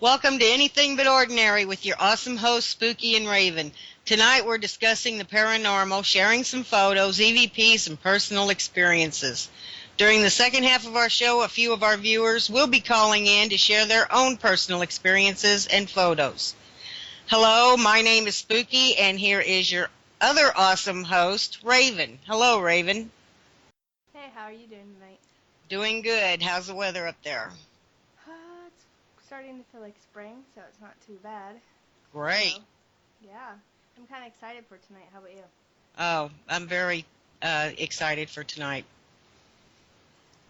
Welcome to Anything But Ordinary with your awesome hosts, Spooky and Raven. Tonight we're discussing the paranormal, sharing some photos, EVPs, and personal experiences. During the second half of our show, a few of our viewers will be calling in to share their own personal experiences and photos. Hello, my name is Spooky, and here is your other awesome host, Raven. Hello, Raven. Hey, how are you doing tonight? Doing good. How's the weather up there? It's starting to feel like spring, so it's not too bad. Great. So, yeah, I'm kind of excited for tonight. How about you? Oh, I'm very excited for tonight.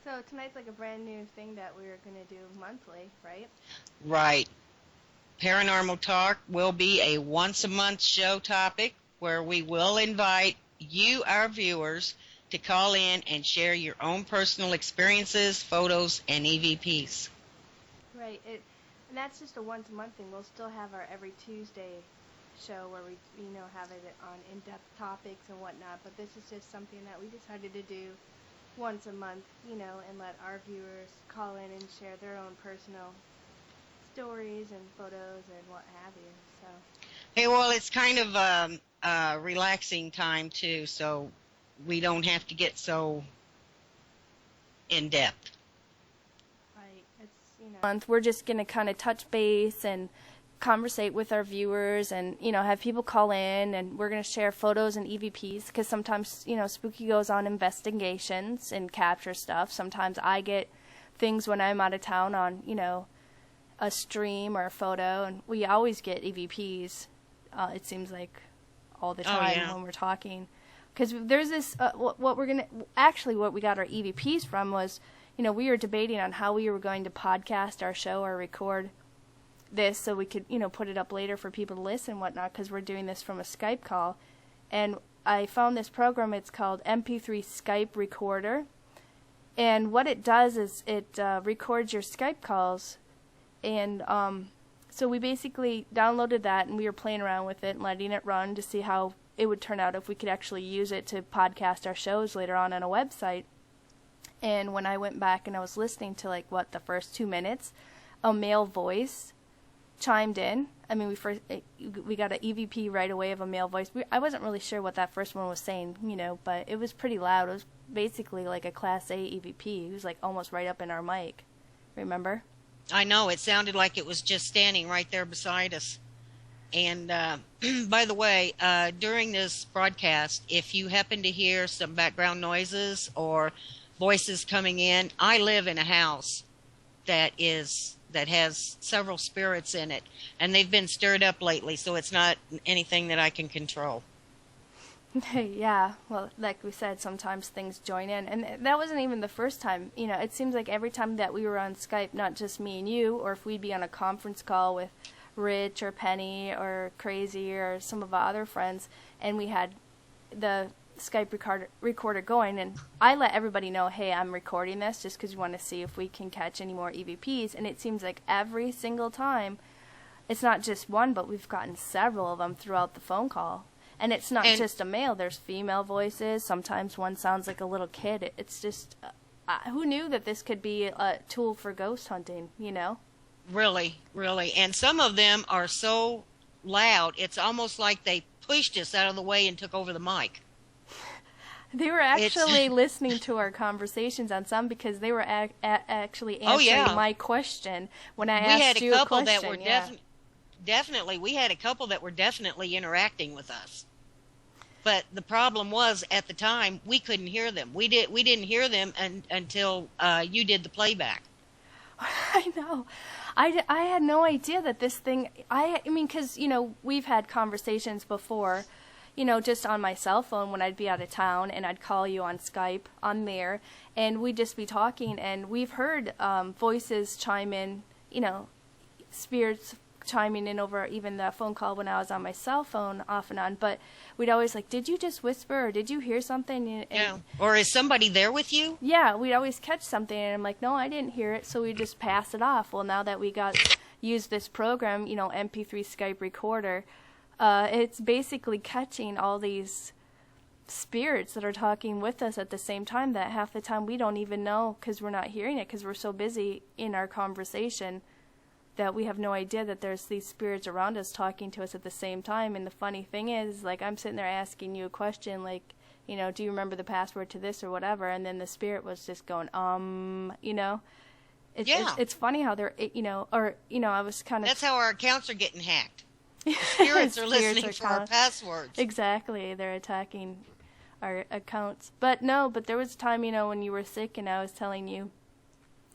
So tonight's like a brand new thing that we're going to do monthly, right? Right. Paranormal Talk will be a once-a-month show topic where we will invite you, our viewers, to call in and share your own personal experiences, photos, and EVPs. Right. And that's just a once-a-month thing. We'll still have our every Tuesday show where we, have it on in-depth topics and whatnot. But this is just something that we decided to do once a month, and let our viewers call in and share their own personal stories and photos and what have you. So. Hey, well, it's kind of a relaxing time, too, so we don't have to get so in-depth. Right. It's, We're just going to kind of touch base and conversate with our viewers and, have people call in, and we're going to share photos and EVPs because sometimes, Spooky goes on investigations and captures stuff. Sometimes I get things when I'm out of town on, a stream or a photo, and we always get EVPs, it seems like, all the time when we're talking. Because there's this, what we got our EVPs from was, we were debating on how we were going to podcast our show or record this so we could, put it up later for people to listen and whatnot, because we're doing this from a Skype call. And I found this program, it's called MP3 Skype Recorder. And what it does is it records your Skype calls. And so we basically downloaded that, and we were playing around with it and letting it run to see how it would turn out if we could actually use it to podcast our shows later on a website. And when I went back and I was listening to, the first 2 minutes, a male voice chimed in. I mean, we got an EVP right away of a male voice. I wasn't really sure what that first one was saying, but it was pretty loud. It was basically like a Class A EVP. It was almost right up in our mic. Remember? I know. It sounded like it was just standing right there beside us. And by the way, during this broadcast, if you happen to hear some background noises or voices coming in, I live in a house that has several spirits in it, and they've been stirred up lately, so it's not anything that I can control. Yeah, well, like we said, sometimes things join in, and that wasn't even the first time. It seems like every time that we were on Skype, not just me and you, or if we'd be on a conference call with Rich or Penny or Crazy or some of our other friends, and we had the Skype recorder going, and I let everybody know, hey, I'm recording this just because we want to see if we can catch any more EVPs, and it seems like every single time, it's not just one, but we've gotten several of them throughout the phone call. And it's not just a male, there's female voices, sometimes one sounds like a little kid. It's just, who knew that this could be a tool for ghost hunting, Really, really. And some of them are so loud, it's almost like they pushed us out of the way and took over the mic. They were actually listening to our conversations on some because they were actually answering my question when I asked you a question. We had a couple that were definitely interacting with us. But the problem was, at the time, we couldn't hear them. We didn't hear them until you did the playback. I know. I had no idea that this thing, because, we've had conversations before, just on my cell phone when I'd be out of town, and I'd call you on Skype on there, and we'd just be talking, and we've heard voices chime in, spirits chiming in over even the phone call when I was on my cell phone off and on, but we'd always did you just whisper, or did you hear something? Yeah. Or is somebody there with you? Yeah, we'd always catch something, and I'm like, no, I didn't hear it, so we just pass it off. Well, now that we used this program, MP3 Skype Recorder, it's basically catching all these spirits that are talking with us at the same time that half the time we don't even know because we're not hearing it because we're so busy in our conversation. that we have no idea that there's these spirits around us talking to us at the same time. And the funny thing is, like, I'm sitting there asking you a question, like, you know, do you remember the password to this or whatever? And then the spirit was just going, you know. It's funny how they're, you know, or, you know, I was kind of... That's how our accounts are getting hacked. The spirits are listening for our passwords. Exactly. They're attacking our accounts. But there was a time, you know, when you were sick and I was telling you,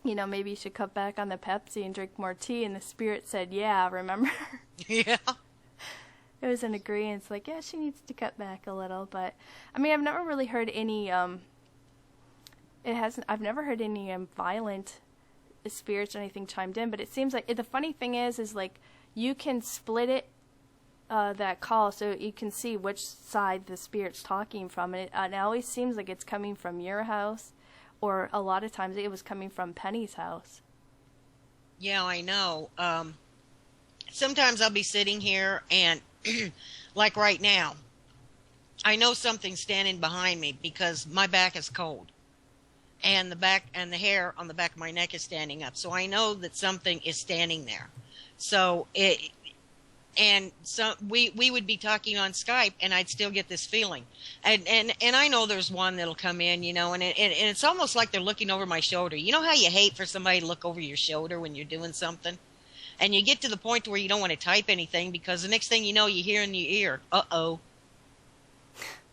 you know, maybe you should cut back on the Pepsi and drink more tea. And the spirit said, yeah, remember? Yeah. It was an agreement. It's like, yeah, she needs to cut back a little. But, I mean, I've never really heard any, I've never heard any violent spirits or anything chimed in. But it seems like, the funny thing is like, you can split it, that call, so you can see which side the spirit's talking from. And it always seems like it's coming from your house, or a lot of times it was coming from Penny's house. Yeah, I know. Sometimes I'll be sitting here and, like right now, I know something's standing behind me because my back is cold. And the hair on the back of my neck is standing up. So I know that something is standing there. So we would be talking on Skype, and I'd still get this feeling, and I know there's one that'll come in, you know, and it's almost like they're looking over my shoulder. You know how you hate for somebody to look over your shoulder when you're doing something, and you get to the point where you don't want to type anything because the next thing you know, you hear in your ear, uh-oh,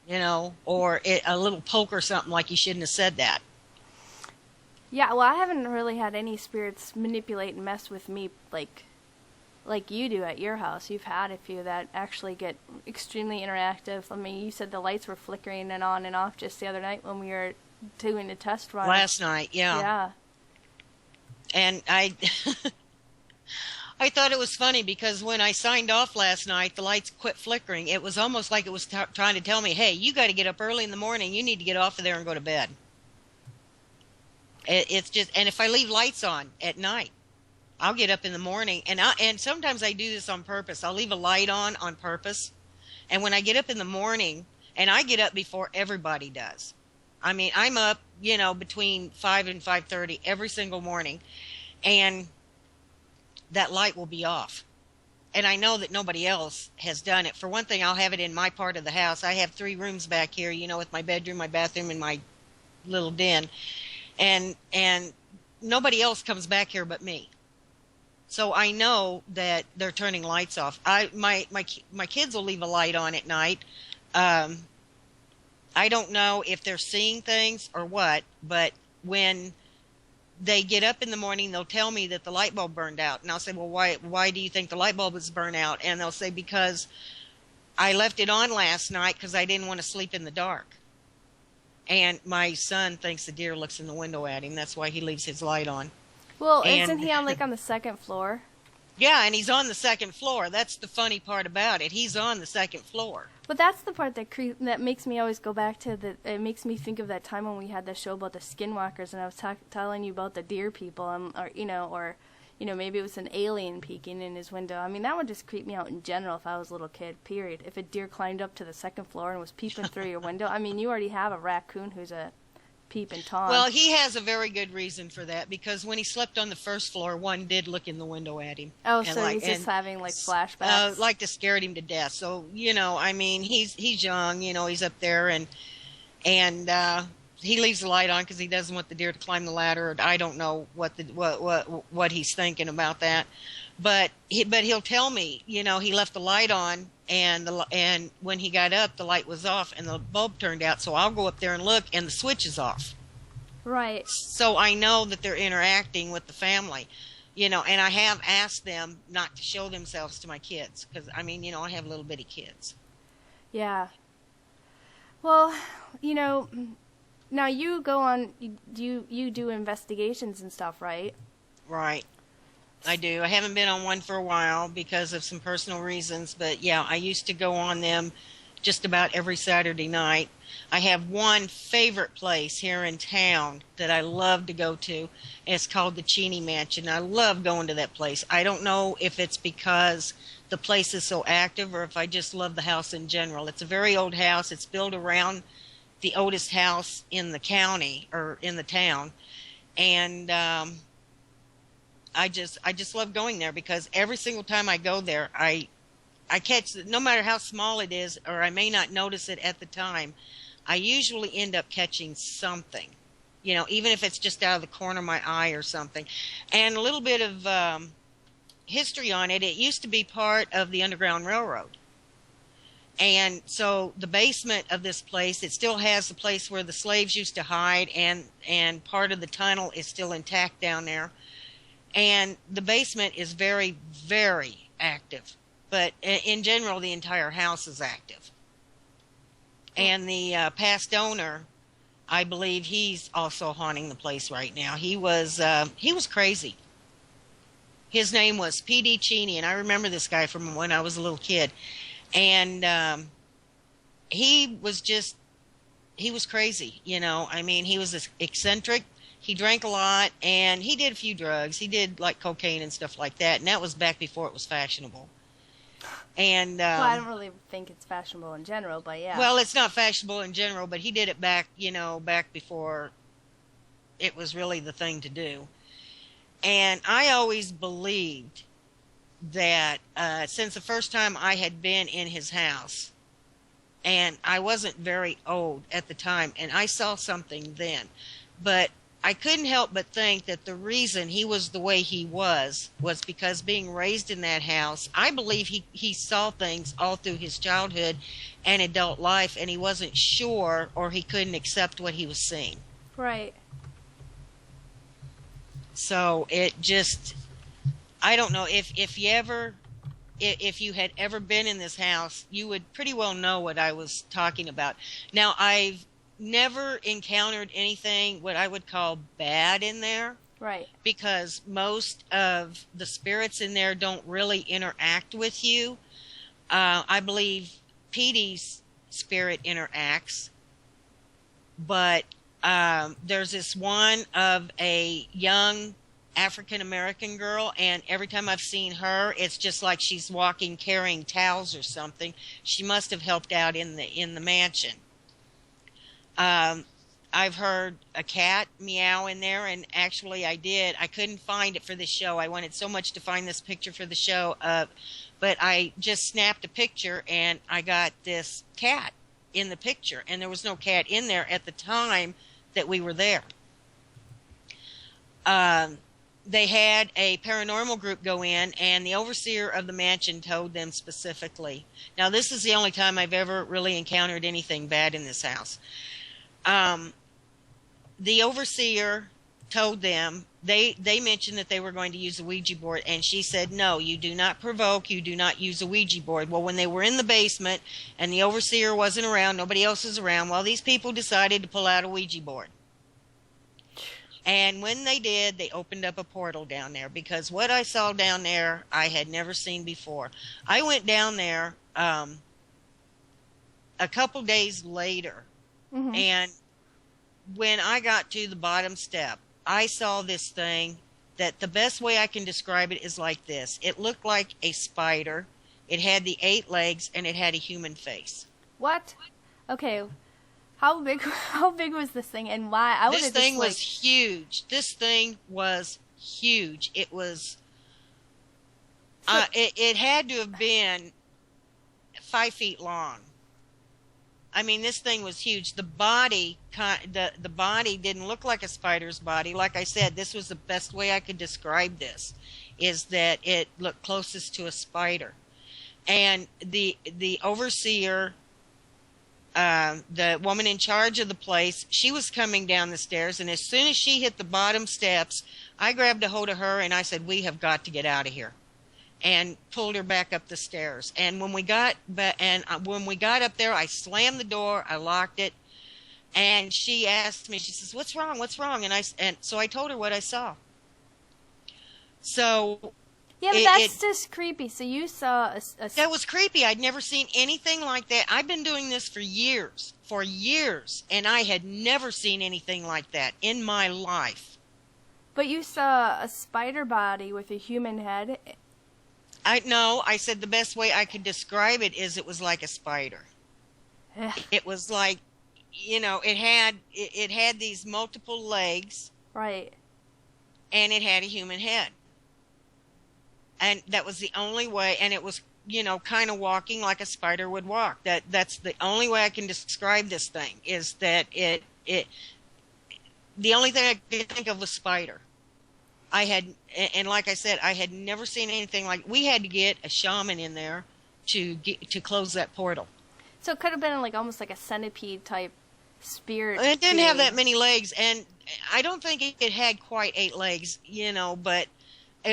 you know, or a little poke or something, like you shouldn't have said that. Yeah, well, I haven't really had any spirits manipulate and mess with me like you do at your house. You've had a few that actually get extremely interactive. I mean, you said the lights were flickering and on and off just the other night when we were doing the test run. Last night, yeah. Yeah. And I thought it was funny because when I signed off last night, the lights quit flickering. It was almost like it was trying to tell me, hey, you got to get up early in the morning. You need to get off of there and go to bed. It's just, and if I leave lights on at night, I'll get up in the morning, and sometimes I do this on purpose. I'll leave a light on purpose, and when I get up in the morning, and I get up before everybody does. I mean, I'm up, you know, between 5 and 5:30 every single morning, and that light will be off. And I know that nobody else has done it. For one thing, I'll have it in my part of the house. I have 3 rooms back here, you know, with my bedroom, my bathroom, and my little den. And nobody else comes back here but me. So I know that they're turning lights off. My kids will leave a light on at night. I don't know if they're seeing things or what, but when they get up in the morning, they'll tell me that the light bulb burned out. And I'll say, well, why do you think the light bulb was burned out? And they'll say, because I left it on last night because I didn't want to sleep in the dark. And my son thinks the deer looks in the window at him. That's why he leaves his light on. Well, isn't he on the second floor? Yeah, and he's on the second floor. That's the funny part about it. He's on the second floor. But that's the part that makes me always go back to it makes me think of that time when we had the show about the skinwalkers, and I was telling you about the deer people, or maybe it was an alien peeking in his window. I mean, that would just creep me out in general if I was a little kid, period. If a deer climbed up to the second floor and was peeping through your window, I mean, you already have a raccoon who's a peeping Tom. Well, he has a very good reason for that, because when he slept on the first floor, one did look in the window at him. Oh, so he's just having flashbacks? Like to scared him to death. So, I mean, he's young, he's up there, and he leaves the light on because he doesn't want the deer to climb the ladder. I don't know what he's thinking about that, but he'll tell me, he left the light on, and when he got up, the light was off and the bulb turned out. So I'll go up there and look, and the switch is off. Right. So I know that they're interacting with the family, and I have asked them not to show themselves to my kids because, I mean, I have little bitty kids. Yeah. Well, now you go on, you do investigations and stuff, right? Right. I do. I haven't been on one for a while because of some personal reasons, but yeah, I used to go on them just about every Saturday night. I have one favorite place here in town that I love to go to, and it's called the Cheney Mansion. I love going to that place. I don't know if it's because the place is so active or if I just love the house in general. It's a very old house. It's built around the oldest house in the county or in the town, and I just love going there because every single time I go there, I catch, no matter how small it is, or I may not notice it at the time, I usually end up catching something, even if it's just out of the corner of my eye or something. And a little bit of history on it. It used to be part of the Underground Railroad. And so the basement of this place, it still has the place where the slaves used to hide, and part of the tunnel is still intact down there. And the basement is very, very active. But in general, the entire house is active. And the past owner, I believe he's also haunting the place right now. He was crazy. His name was P.D. Cheney, and I remember this guy from when I was a little kid. And he was crazy, I mean, he was eccentric. He drank a lot, and he did a few drugs. He did, like, cocaine and stuff like that, and that was back before it was fashionable. And well, I don't really think it's fashionable in general, but yeah. Well, it's not fashionable in general, but he did it back before it was really the thing to do. And I always believed that since the first time I had been in his house, and I wasn't very old at the time, and I saw something then, but I couldn't help but think that the reason he was the way he was because being raised in that house, I believe he saw things all through his childhood and adult life, and he wasn't sure, or he couldn't accept what he was seeing. Right. So it just, I don't know, if you had ever been in this house, you would pretty well know what I was talking about. Now, I've never encountered anything what I would call bad in there. Right. Because most of the spirits in there don't really interact with you. I believe Petey's spirit interacts, but there's this one of a young African-American girl, and every time I've seen her, it's just like she's walking carrying towels or something. She must have helped out in the mansion. I've heard a cat meow in there, and actually I couldn't find it for this show. I wanted so much to find this picture for the show, but I just snapped a picture, and I got this cat in the picture, and there was no cat in there at the time that we were there. They had a paranormal group go in, and the overseer of the mansion told them specifically. Now, this is the only time I've ever really encountered anything bad in this house. The overseer told them, they mentioned that they were going to use a Ouija board, and she said, no, you do not provoke, you do not use a Ouija board. Well, when they were in the basement and the overseer wasn't around, nobody else was around, well, these people decided to pull out a Ouija board. And when they did, they opened up a portal down there, because what I saw down there, I had never seen before. I went down there a couple days later, Mm-hmm. and when I got to the bottom step, I saw this thing that the best way I can describe it is like this. It looked like a spider. It had the 8 legs, and it had a human face. What? Okay. How big was this thing, and why? This thing was huge. This thing was huge. It was it had to have been 5 feet long. I mean, this thing was huge. The body didn't look like a spider's body. Like I said, this was the best way I could describe this, is that it looked closest to a spider. And the overseer, the woman in charge of the place, she was coming down the stairs, and as soon as she hit the bottom steps, I grabbed a hold of her, and I said, we have got to get out of here, and pulled her back up the stairs. And when we got up there, I slammed the door, I locked it, and she asked me, she says, what's wrong? And so I told her what I saw. So yeah, but that's just creepy. So you saw a that was creepy. I'd never seen anything like that. I've been doing this for years, and I had never seen anything like that in my life. But you saw a spider body with a human head. I said the best way I could describe it is it was like a spider. It was like, it had these multiple legs. Right. And it had a human head. And that was the only way, and it was, kind of walking like a spider would walk. That's the only way I can describe this thing, is that the only thing I could think of was spider. And like I said, I had never seen anything like. We had to get a shaman in there to close that portal. So it could have been like almost like a centipede type spirit. It didn't have that many legs, and I don't think it had quite 8 legs, but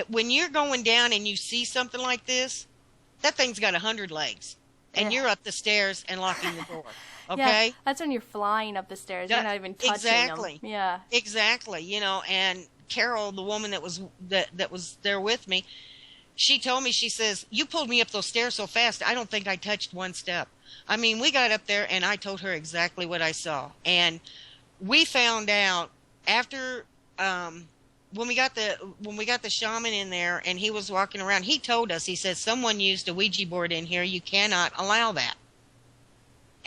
when you're going down and you see something like this, that thing's got 100 legs, and you're up the stairs and locking the door. Okay? Yeah, that's when you're flying up the stairs. You're not even touching exactly. them. Yeah. Exactly. And Carol, the woman that was there with me, she told me, she says, "You pulled me up those stairs so fast, I don't think I touched one step." I mean, we got up there, and I told her exactly what I saw. And we found out after when we got the shaman in there, and he was walking around, he told us, he said, "Someone used a Ouija board in here. You cannot allow that."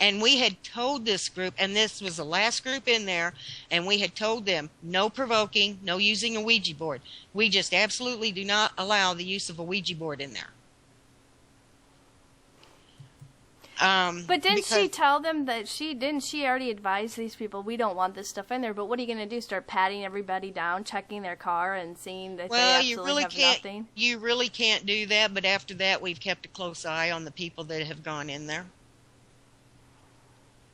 And we had told this group, and this was the last group in there, and we had told them, no provoking, no using a Ouija board. We just absolutely do not allow the use of a Ouija board in there. But didn't she tell them that she already advise these people, we don't want this stuff in there, but what are you going to do, start patting everybody down, checking their car and seeing that they absolutely have nothing? You really can't do that, but after that we've kept a close eye on the people that have gone in there.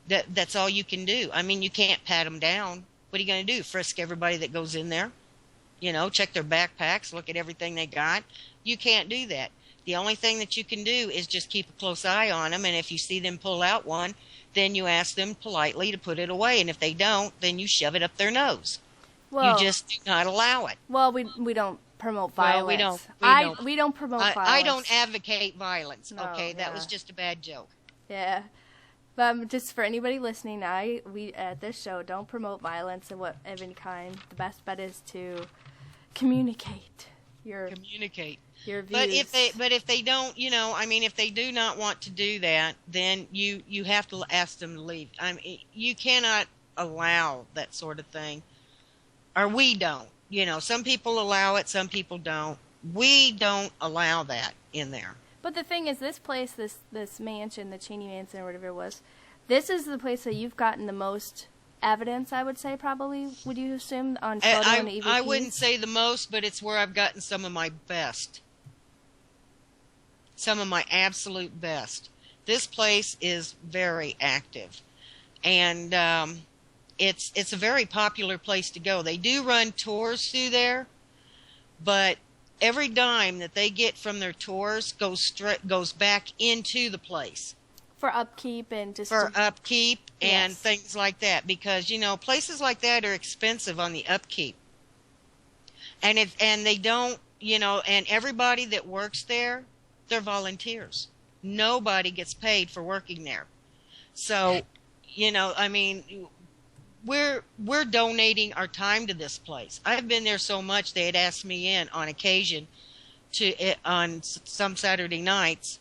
That's all you can do. I mean, you can't pat them down. What are you going to do? Frisk everybody that goes in there? Check their backpacks, look at everything they got? You can't do that. The only thing that you can do is just keep a close eye on them, and if you see them pull out one, then you ask them politely to put it away, and if they don't, then you shove it up their nose. Well, you just do not allow it. Well, we don't promote violence. Well, we don't promote violence. I don't advocate violence, okay? No, that was just a bad joke. Yeah. Just for anybody listening, we at this show don't promote violence of any kind. The best bet is to communicate your views. But if they don't, if they do not want to do that, then you have to ask them to leave. I mean, you cannot allow that sort of thing, or we don't. Some people allow it, some people don't. We don't allow that in there. But the thing is, this place, this mansion, the Cheney Mansion or whatever it was, this is the place that you've gotten the most evidence, I would say, probably, would you assume, on photo and EVPs? I wouldn't say the most, but it's where I've gotten some of my best. Some of my absolute best. This place is very active. And it's a very popular place to go. They do run tours through there, but every dime that they get from their tours goes back into the place for upkeep and and things like that, because places like that are expensive on the upkeep, and they don't, and everybody that works there, they're volunteers. Nobody gets paid for working there, so we're donating our time to this place. I've been there so much they had asked me in on occasion on some Saturday nights,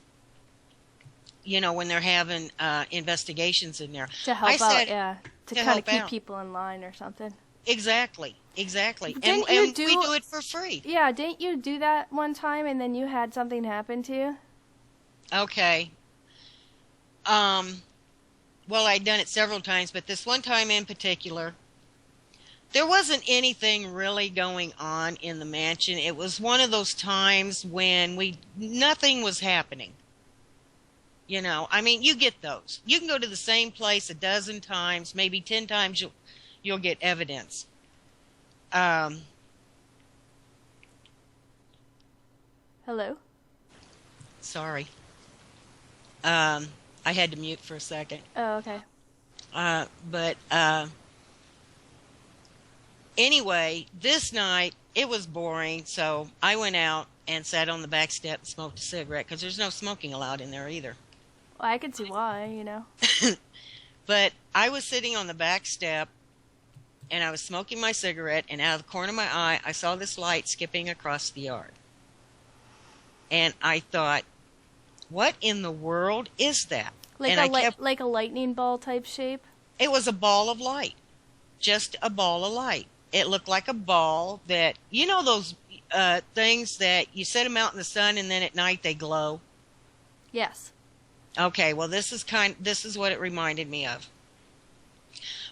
when they're having investigations in there. To help out, yeah. To kind of keep people in line or something. Exactly. And we do it for free. Yeah, didn't you do that one time and then you had something happen to you? Okay. Well, I'd done it several times, but this one time in particular, there wasn't anything really going on in the mansion. It was one of those times when nothing was happening. You get those. You can go to the same place a dozen times, maybe 10 times you'll get evidence. Hello? Sorry. I had to mute for a second. Oh, okay. Anyway, this night, it was boring, so I went out and sat on the back step and smoked a cigarette, because there's no smoking allowed in there either. Well, I could see why, But I was sitting on the back step, and I was smoking my cigarette, and out of the corner of my eye, I saw this light skipping across the yard. And I thought, what in the world is that? Like a lightning ball type shape? It was a ball of light. Just a ball of light. It looked like a ball that, those things that you set them out in the sun and then at night they glow? Yes. Okay, well this is what it reminded me of.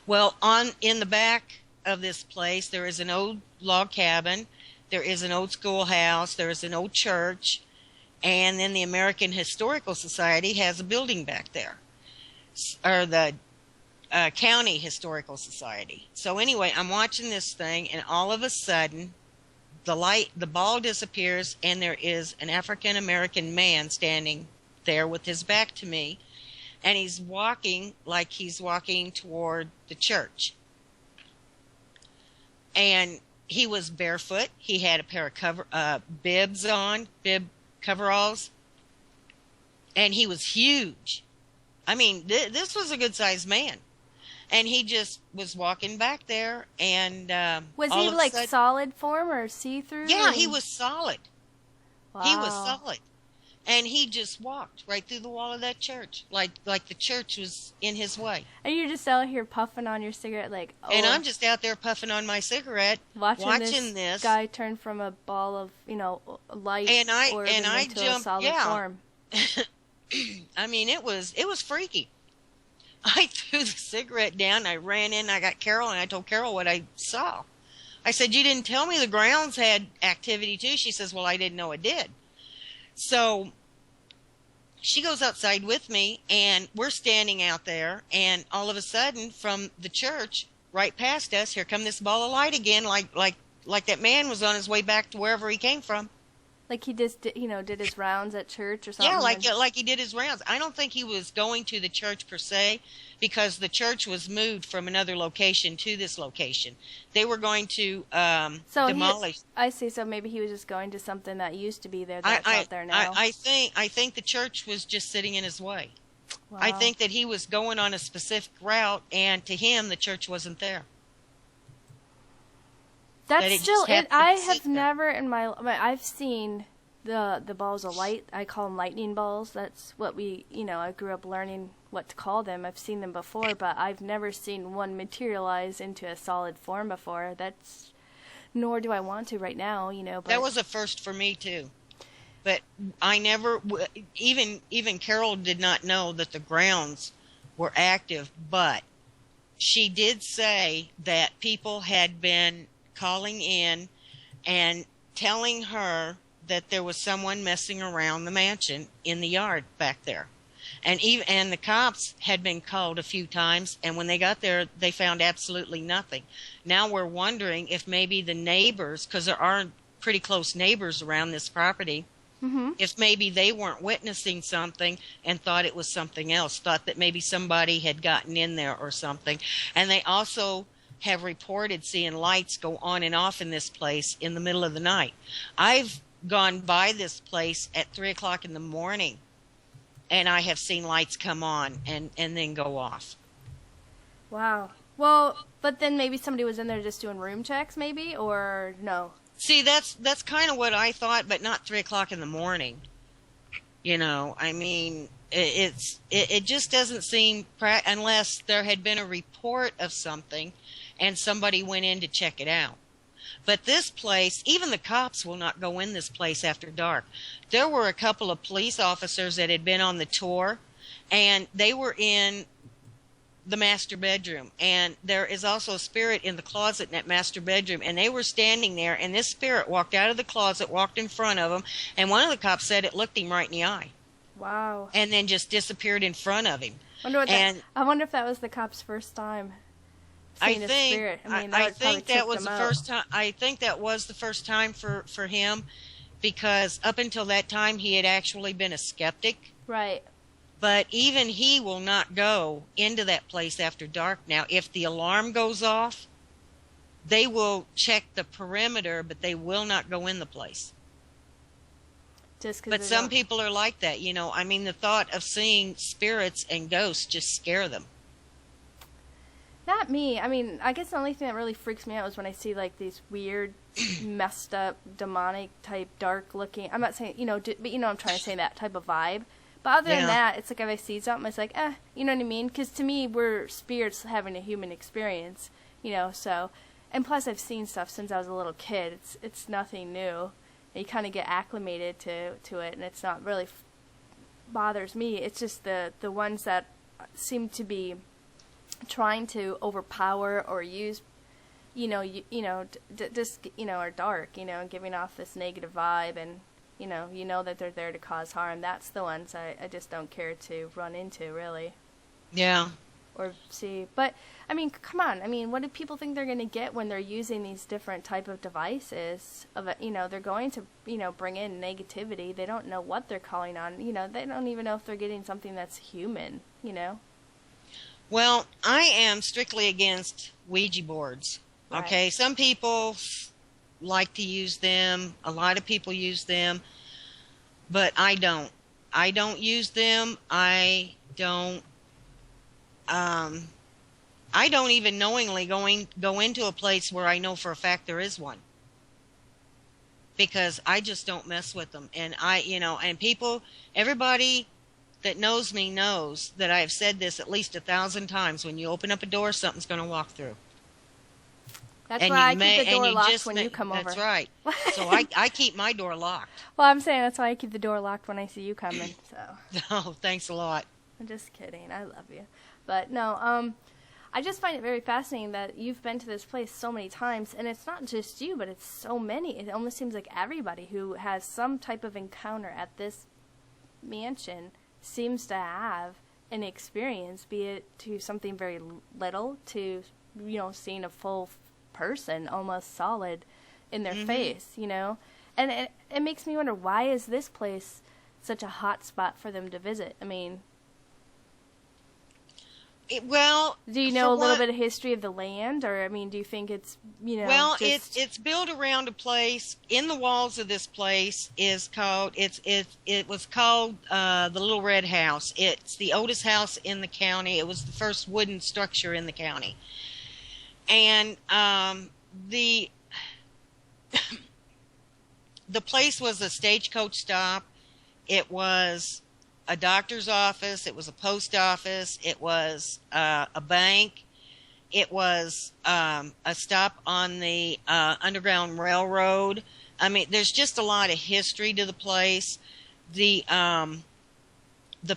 Well, in the back of this place there is an old log cabin, there is an old schoolhouse, there is an old church, and then the American Historical Society has a building back there, or the County Historical Society. So anyway, I'm watching this thing, and all of a sudden, the ball disappears, and there is an African American man standing there with his back to me, and he's walking like he's walking toward the church. And he was barefoot. He had a pair of bib coveralls, and he was huge. I mean, this was a good-sized man. And he just was walking back there, and was he like solid form or see-through? Yeah, he was solid. Wow. He was solid, and he just walked right through the wall of that church, like the church was in his way. And you're just out here puffing on your cigarette, like. Oh, and I'm just out there puffing on my cigarette, watching this guy turn from a ball of light and I into jumped, a solid form. I mean, it was freaky. I threw the cigarette down, I ran in, I got Carol, and I told Carol what I saw. I said, "You didn't tell me the grounds had activity too." She says, "Well, I didn't know it did." So she goes outside with me, and we're standing out there, and all of a sudden, from the church, right past us, here come this ball of light again, like that man was on his way back to wherever he came from. Like he just did his rounds at church or something? Yeah, like he did his rounds. I don't think he was going to the church per se, because the church was moved from another location to this location. They were going to demolish. I see. So maybe he was just going to something that used to be there that's out there now. I think the church was just sitting in his way. Wow. I think that he was going on a specific route, and to him, the church wasn't there. That's still it. I have never I've seen the balls of light. I call them lightning balls. That's what I grew up learning what to call them. I've seen them before, but I've never seen one materialize into a solid form before. Nor do I want to right now, But that was a first for me too. But I never, even Carol did not know that the grounds were active, but she did say that people had been calling in and telling her that there was someone messing around the mansion in the yard back there. And the cops had been called a few times, and when they got there, they found absolutely nothing. Now we're wondering if maybe the neighbors, because there are pretty close neighbors around this property, if maybe they weren't witnessing something and thought it was something else, thought that maybe somebody had gotten in there or something. And they also have reported seeing lights go on and off in this place in the middle of the night. I've gone by this place at 3 o'clock in the morning, and I have seen lights come on and then go off. Wow. Well, but then maybe somebody was in there just doing room checks, maybe, or no? See, that's kind of what I thought, but not 3 o'clock in the morning. I mean, it just doesn't seem unless there had been a report of something and somebody went in to check it out. But this place, even the cops will not go in this place after dark. There were a couple of police officers that had been on the tour, and they were in the master bedroom. And there is also a spirit in the closet in that master bedroom. And they were standing there, and this spirit walked out of the closet, walked in front of them, and one of the cops said it looked him right in the eye. Wow. And then just disappeared in front of him. I wonder if that was the cop's first time seeing a spirit. I think that was the first time. I think that was the first time for him, because up until that time he had actually been a skeptic. Right. But even he will not go into that place after dark now. If the alarm goes off, they will check the perimeter, but they will not go in the place. But some people are like that, I mean, the thought of seeing spirits and ghosts just scare them. Not me. I mean, I guess the only thing that really freaks me out is when I see like these weird, messed up, demonic type, dark looking. I'm not saying, but I'm trying to say that type of vibe. But other than that, it's like if I see something, it's like, you know what I mean? Because to me, we're spirits having a human experience, so. and plus I've seen stuff since I was a little kid. It's nothing new. You kind of get acclimated to it, and it's not really bothers me. It's just the ones that seem to be trying to overpower or use, just are dark, giving off this negative vibe, and you know that they're there to cause harm. That's the ones I just don't care to run into, really. Yeah. Or see. But, I mean, come on. I mean, what do people think they're going to get when they're using these different type of devices? They're going to, bring in negativity. They don't know what they're calling on. They don't even know if they're getting something that's human, Well, I am strictly against Ouija boards. Right. Okay, some people like to use them. A lot of people use them, but I don't. I don't use them. I don't even knowingly go into a place where I know for a fact there is one, because I just don't mess with them. And everybody that knows me knows that I have said this at least 1,000 times. When you open up a door, something's going to walk through. That's why I keep the door locked when you come over. That's right. So I keep my door locked. Well, I'm saying that's why I keep the door locked when I see you coming. So. Oh, thanks a lot. I'm just kidding. I love you. But no, I just find it very fascinating that you've been to this place so many times, and it's not just you, but it's so many. It almost seems like everybody who has some type of encounter at this mansion seems to have an experience, be it to something very little to, seeing a full person almost solid in their face, And it makes me wonder, why is this place such a hot spot for them to visit? I mean... do you know a little bit of history of the land, or do you think it's Well, it's built around a place. In the walls of this place is called it was called the Little Red House. It's the oldest house in the county. It was the first wooden structure in the county, and the place was a stagecoach stop. It was a doctor's office, it was a post office, it was a bank, it was a stop on the Underground Railroad. I mean, there's just a lot of history to the place. The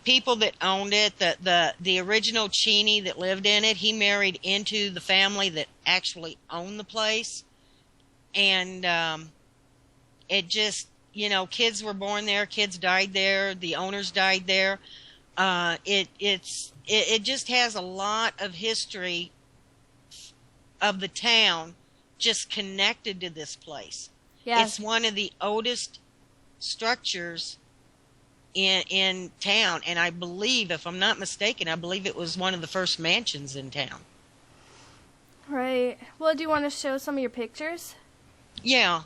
people that owned it, the original Cheney that lived in it, he married into the family that actually owned the place, and it just, kids were born there, kids died there, the owners died there. It just has a lot of history of the town just connected to this place. Yes. It's one of the oldest structures in town, and I believe, if I'm not mistaken, I believe it was one of the first mansions in town. Right. Well, do you want to show some of your pictures? Yeah.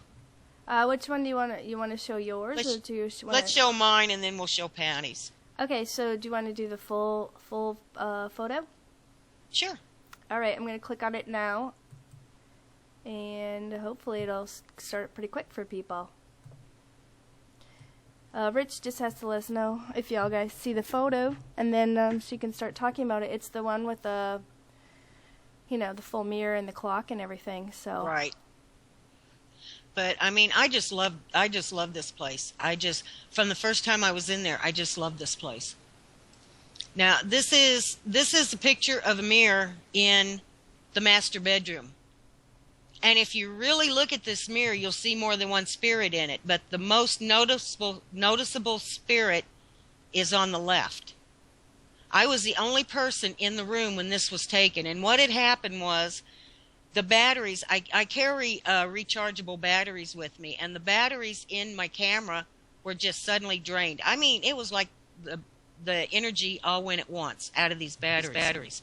Which one do you want to show yours? Let's show mine, and then we'll show Patty's. Okay, so do you want to do the full photo? Sure. All right, I'm going to click on it now, and hopefully it'll start pretty quick for people. Rich just has to let us know if y'all guys see the photo, and then she can start talking about it. It's the one with the, the full mirror and the clock and everything. So. Right. But I just love this place. From the first time I was in there, I just love this place. Now, this is a picture of a mirror in the master bedroom. And if you really look at this mirror, you'll see more than one spirit in it. But the most noticeable spirit is on the left. I was the only person in the room when this was taken. And what had happened was, the batteries, I carry rechargeable batteries with me, and the batteries in my camera were just suddenly drained. I mean, it was like the energy all went at once out of these batteries.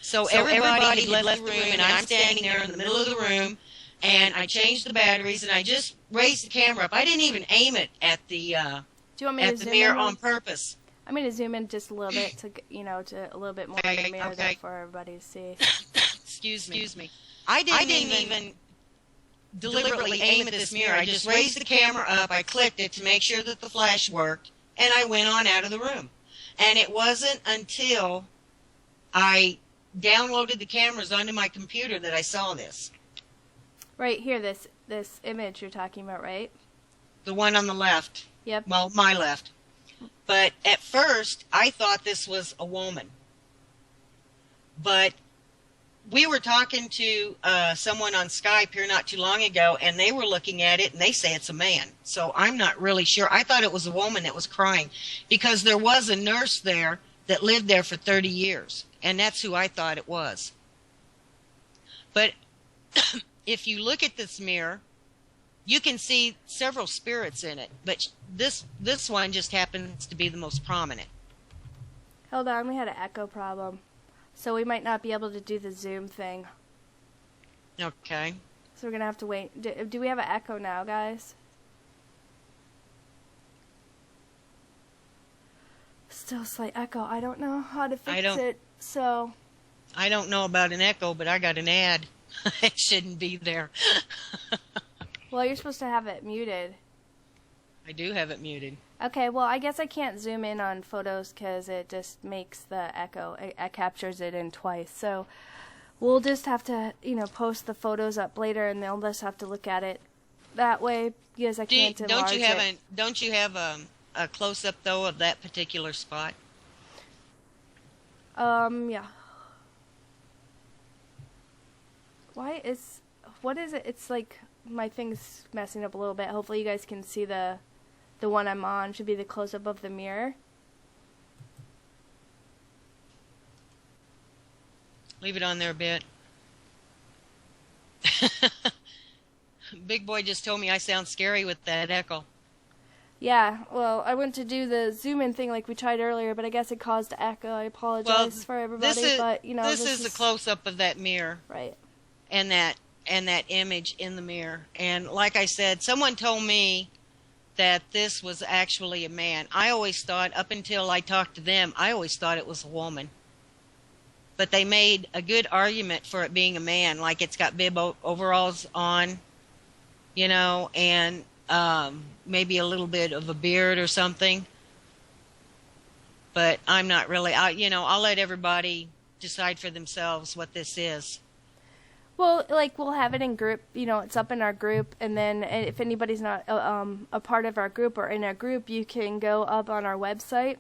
So everybody left the room, and I'm standing there in the middle of the room, and I changed the batteries, and I just raised the camera up. I didn't even aim it at the mirror on purpose. I'm going to zoom in just a little bit to a little bit more of the mirror there for everybody to see. Excuse me. I didn't even deliberately aim at this mirror. I just raised the camera up, I clicked it to make sure that the flash worked, and I went on out of the room. And it wasn't until I downloaded the cameras onto my computer that I saw this. Right here, this image you're talking about, right? The one on the left. Yep. Well, my left. But at first, I thought this was a woman. But we were talking to someone on Skype here not too long ago, and they were looking at it, and they say it's a man. So I'm not really sure. I thought it was a woman that was crying because there was a nurse there that lived there for 30 years, and that's who I thought it was. But if you look at this mirror, you can see several spirits in it, but this one just happens to be the most prominent. Hold on, we had an echo problem. So we might not be able to do the Zoom thing. Okay. So we're going to have to wait. Do we have an echo now, guys? Still slight echo. I don't know how to fix it, so... I don't know about an echo, but I got an ad. It shouldn't be there. Well, you're supposed to have it muted. I do have it muted. Okay, well, I guess I can't zoom in on photos because it just makes the echo. It captures it in twice. So we'll just have to, post the photos up later, and they'll just have to look at it that way because I can't enlarge it. Don't you have a close-up, though, of that particular spot? Yeah. What is it? It's like my thing's messing up a little bit. Hopefully you guys can see the one I'm on. Should be the close-up of the mirror. Leave it on there a bit. Big boy just told me I sound scary with that echo. Yeah, well, I went to do the zoom in thing like we tried earlier, but I guess it caused echo. I apologize for everybody, this is a close-up of that mirror. Right. And that image in the mirror. And like I said, someone told me that this was actually a man. I always thought, up until I talked to them, I always thought it was a woman. But they made a good argument for it being a man, like it's got bib overalls on, and maybe a little bit of a beard or something. But I'm not really, I'll let everybody decide for themselves what this is. Well, we'll have it in group, it's up in our group, and then if anybody's not a part of our group or in our group, you can go up on our website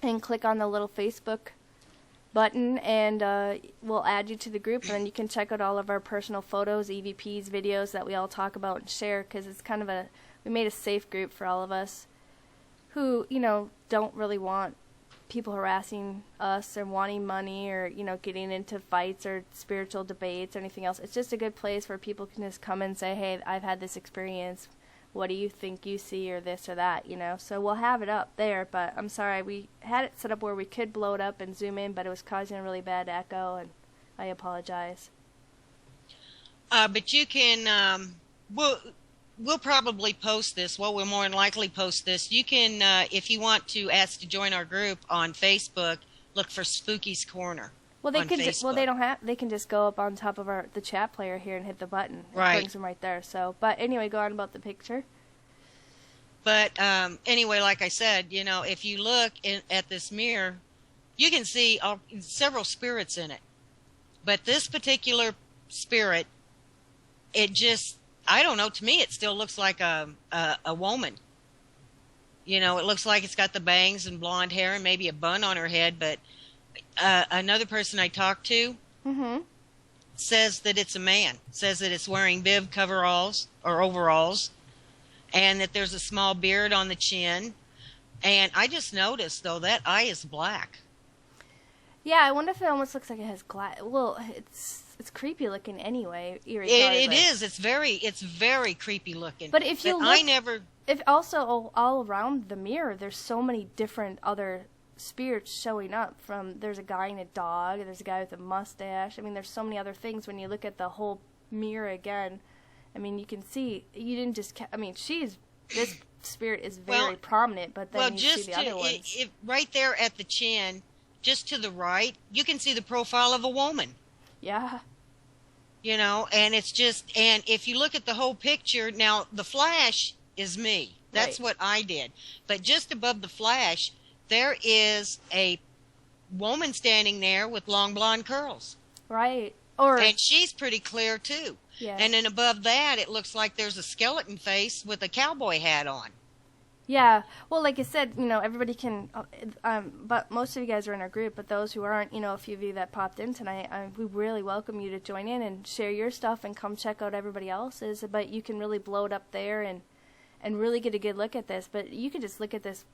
and click on the little Facebook button, and we'll add you to the group, and then you can check out all of our personal photos, EVPs, videos that we all talk about and share, because it's kind of we made a safe group for all of us who, don't really want people harassing us or wanting money or, getting into fights or spiritual debates or anything else. It's just a good place where people can just come and say, hey, I've had this experience. What do you think you see or this or that, So we'll have it up there, but I'm sorry. We had it set up where we could blow it up and zoom in, but it was causing a really bad echo, and I apologize. But you can, we'll probably post this. Well, we'll more than likely post this. You can, if you want to ask to join our group on Facebook, look for Spooky's Corner. Well, they can. They don't have. They can just go up on top of the chat player here and hit the button. Right. It brings them right there. So, but anyway, go on about the picture. But anyway, like I said, if you look at this mirror, you can see several spirits in it. But this particular spirit, it just, I don't know, to me it still looks like a woman. It looks like it's got the bangs and blonde hair and maybe a bun on her head, but another person I talked to says that it's a man, says that it's wearing bib coveralls or overalls, and that there's a small beard on the chin. And I just noticed, though, that eye is black. Yeah, I wonder if it almost looks like it has glass. Well, it's creepy looking anyway. It is. It's very creepy looking. But if you look, if also all around the mirror, there's so many different other spirits showing up. There's a guy and a dog. There's a guy with a mustache. I mean, there's so many other things when you look at the whole mirror again. I mean, you can see. You didn't just. This spirit is very prominent, but then you see the other ones. Right there at the chin. Just to the right, you can see the profile of a woman. Yeah. And it's just, and if you look at the whole picture, now the flash is me. That's what I did. But just above the flash, there is a woman standing there with long blonde curls. Right. And she's pretty clear too. Yeah. And then above that, it looks like there's a skeleton face with a cowboy hat on. Yeah. Well, like I said, everybody can, but most of you guys are in our group, but those who aren't, a few of you that popped in tonight, we really welcome you to join in and share your stuff and come check out everybody else's, but you can really blow it up there and really get a good look at this. But you can just look at this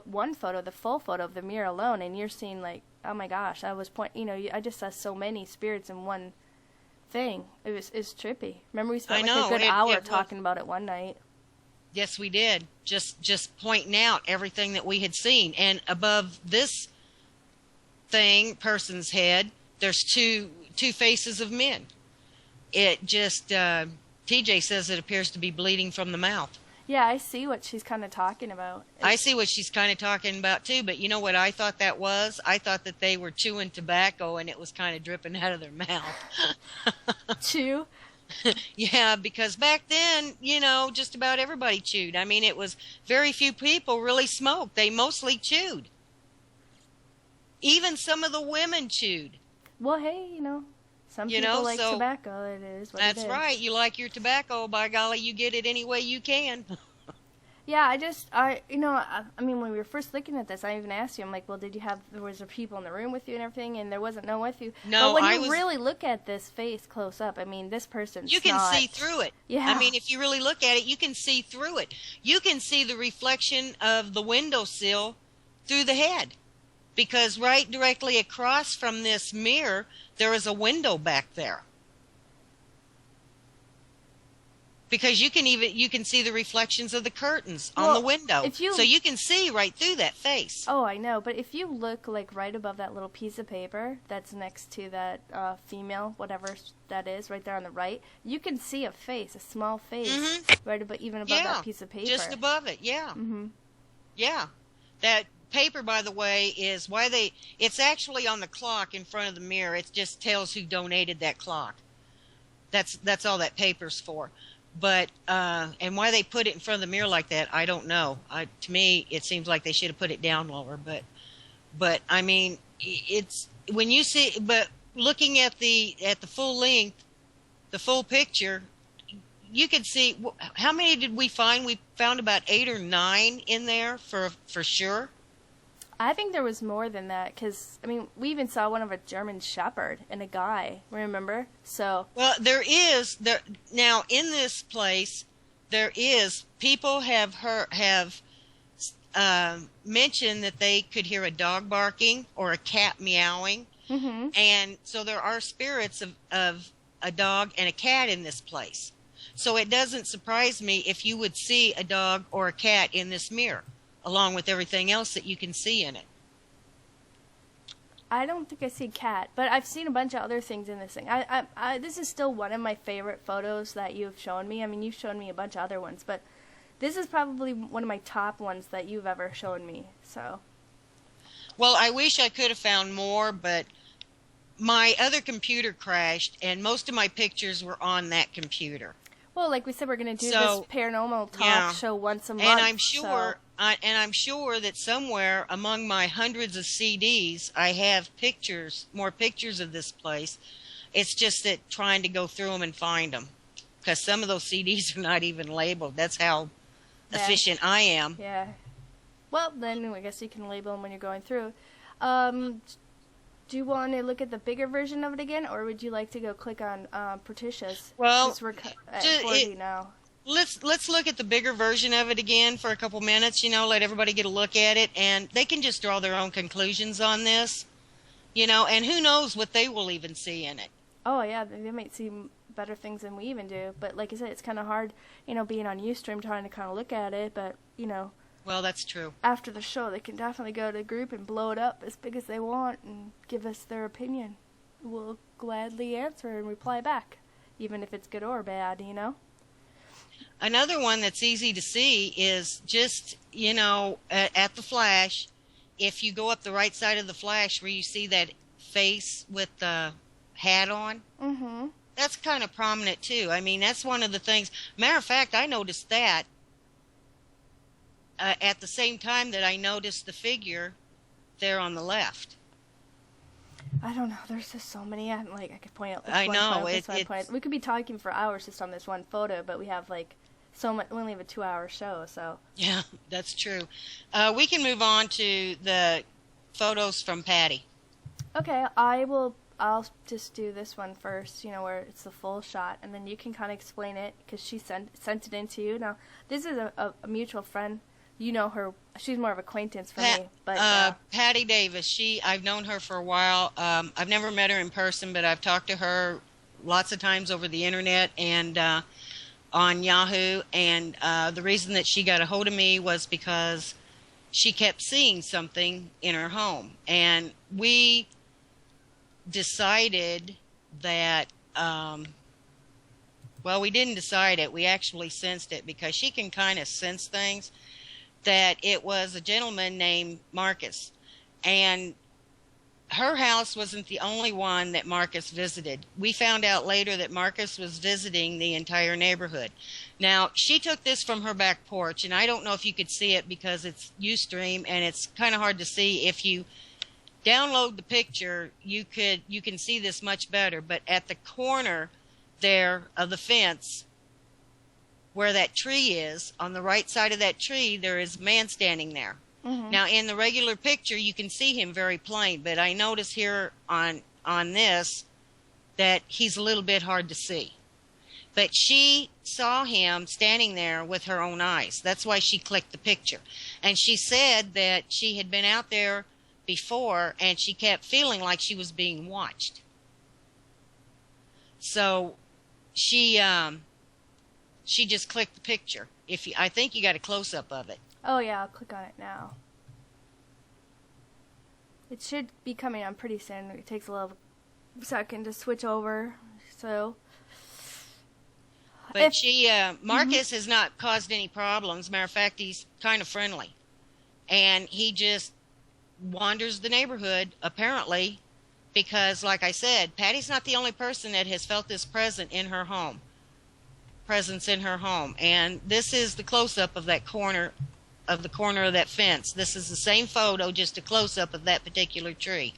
one photo, the full photo of the mirror alone, and you're seeing like, oh my gosh, I just saw so many spirits in one thing. It's trippy. Remember we spent like a good hour talking about it one night. Yes, we did. Just pointing out everything that we had seen. And above this person's head, there's two faces of men. It just, TJ says it appears to be bleeding from the mouth. Yeah, I see what she's kind of talking about. I see what she's kind of talking about, too. But you know what I thought that was? I thought that they were chewing tobacco and it was kind of dripping out of their mouth. Chew? Yeah, because back then, just about everybody chewed. I mean, it was very few people really smoked. They mostly chewed. Even some of the women chewed. Well, hey, some people like tobacco. It is what it is. That's right. You like your tobacco, by golly, you get it any way you can. Yeah, I mean, when we were first looking at this, I even asked you, I'm like, well, was there people in the room with you and everything? And there wasn't no with you. No, but when you really look at this face close up, I mean, this person's You can see through it. Yeah. I mean, if you really look at it, you can see through it. You can see the reflection of the windowsill through the head. Because right directly across from this mirror, there is a window back there. Because you can see the reflections of the curtains on the window. So you can see right through that face. Oh, I know. But if you look like right above that little piece of paper that's next to that female, whatever that is, right there on the right, you can see a face, a small face, right above, even above that piece of paper. Just above it, yeah. Mm-hmm. Yeah. That paper, by the way, is it's actually on the clock in front of the mirror. It just tells who donated that clock. That's all that paper's for. But and why they put it in front of the mirror like that, I don't know. To me, it seems like they should have put it down lower. But I mean, it's when you see. But looking at the full length, the full picture, you could see how many did we find? We found about 8 or 9 in there for sure. I think there was more than that because, I mean, we even saw one of a German Shepherd and a guy, remember? So. Well, now in this place, people have mentioned that they could hear a dog barking or a cat meowing. Mm-hmm. And so there are spirits of a dog and a cat in this place. So it doesn't surprise me if you would see a dog or a cat in this mirror, along with everything else that you can see in it. I don't think I see cat, but I've seen a bunch of other things in this thing. This is still one of my favorite photos that you've shown me. I mean, you've shown me a bunch of other ones, but this is probably one of my top ones that you've ever shown me. So. Well, I wish I could have found more, but my other computer crashed, and most of my pictures were on that computer. Well, like we said, we're going to do this Paranormal Talk show once a month. And I'm sure that somewhere among my hundreds of CDs, I have more pictures of this place. It's just that trying to go through them and find them, because some of those CDs are not even labeled. That's how efficient I am. Yeah. Well, then I guess you can label them when you're going through. Do you want to look at the bigger version of it again, or would you like to go click on Patricia's? Well, we're at 40 now. Let's look at the bigger version of it again for a couple minutes. Let everybody get a look at it, and they can just draw their own conclusions on this. And who knows what they will even see in it. Oh yeah, they might see better things than we even do. But like I said, it's kind of hard, being on Ustream trying to kind of look at it. But Well, that's true. After the show, they can definitely go to the group and blow it up as big as they want and give us their opinion. We'll gladly answer and reply back, even if it's good or bad, Another one that's easy to see is just, at the flash, if you go up the right side of the flash where you see that face with the hat on, that's kind of prominent too. I mean, that's one of the things. Matter of fact, I noticed that at the same time that I noticed the figure there on the left. I don't know. There's just so many. I could point out this I one, know. point out this one, point out. We could be talking for hours just on this one photo, but we have so much. We only have a 2-hour show, so. Yeah, that's true. We can move on to the photos from Patty. Okay, I'll just do this one first, where it's the full shot, and then you can kind of explain it, because she sent it in to you. Now, this is a mutual friend. You know her. She's more of acquaintance for me. But Patty Davis, I've known her for a while. I've never met her in person, but I've talked to her lots of times over the internet and on Yahoo. And the reason that she got a hold of me was because she kept seeing something in her home. And we decided that, well, we didn't decide it. We actually sensed it, because she can kind of sense things, that it was a gentleman named Marcus. And her house wasn't the only one that Marcus visited. We found out later that Marcus was visiting the entire neighborhood. Now, she took this from her back porch, and I don't know if you could see it because it's Ustream, and it's kind of hard to see. If you download the picture, you can see this much better. But at the corner there of the fence, where that tree is, on the right side of that tree, there is a man standing there. Mm-hmm. Now, in the regular picture, you can see him very plain, but I notice here on this that he's a little bit hard to see. But she saw him standing there with her own eyes. That's why she clicked the picture. And she said that she had been out there before, and she kept feeling like she was being watched. So she just clicked the picture. I think you got a close-up of it. Oh yeah, I'll click on it now. It should be coming on pretty soon. It takes a little second to switch over. So, but Marcus has not caused any problems. Matter of fact, he's kind of friendly, and he just wanders the neighborhood apparently, because, like I said, Patty's not the only person that has felt this presence in her home. And this is the close-up of that corner of that fence. This is the same photo, just a close-up of that particular tree.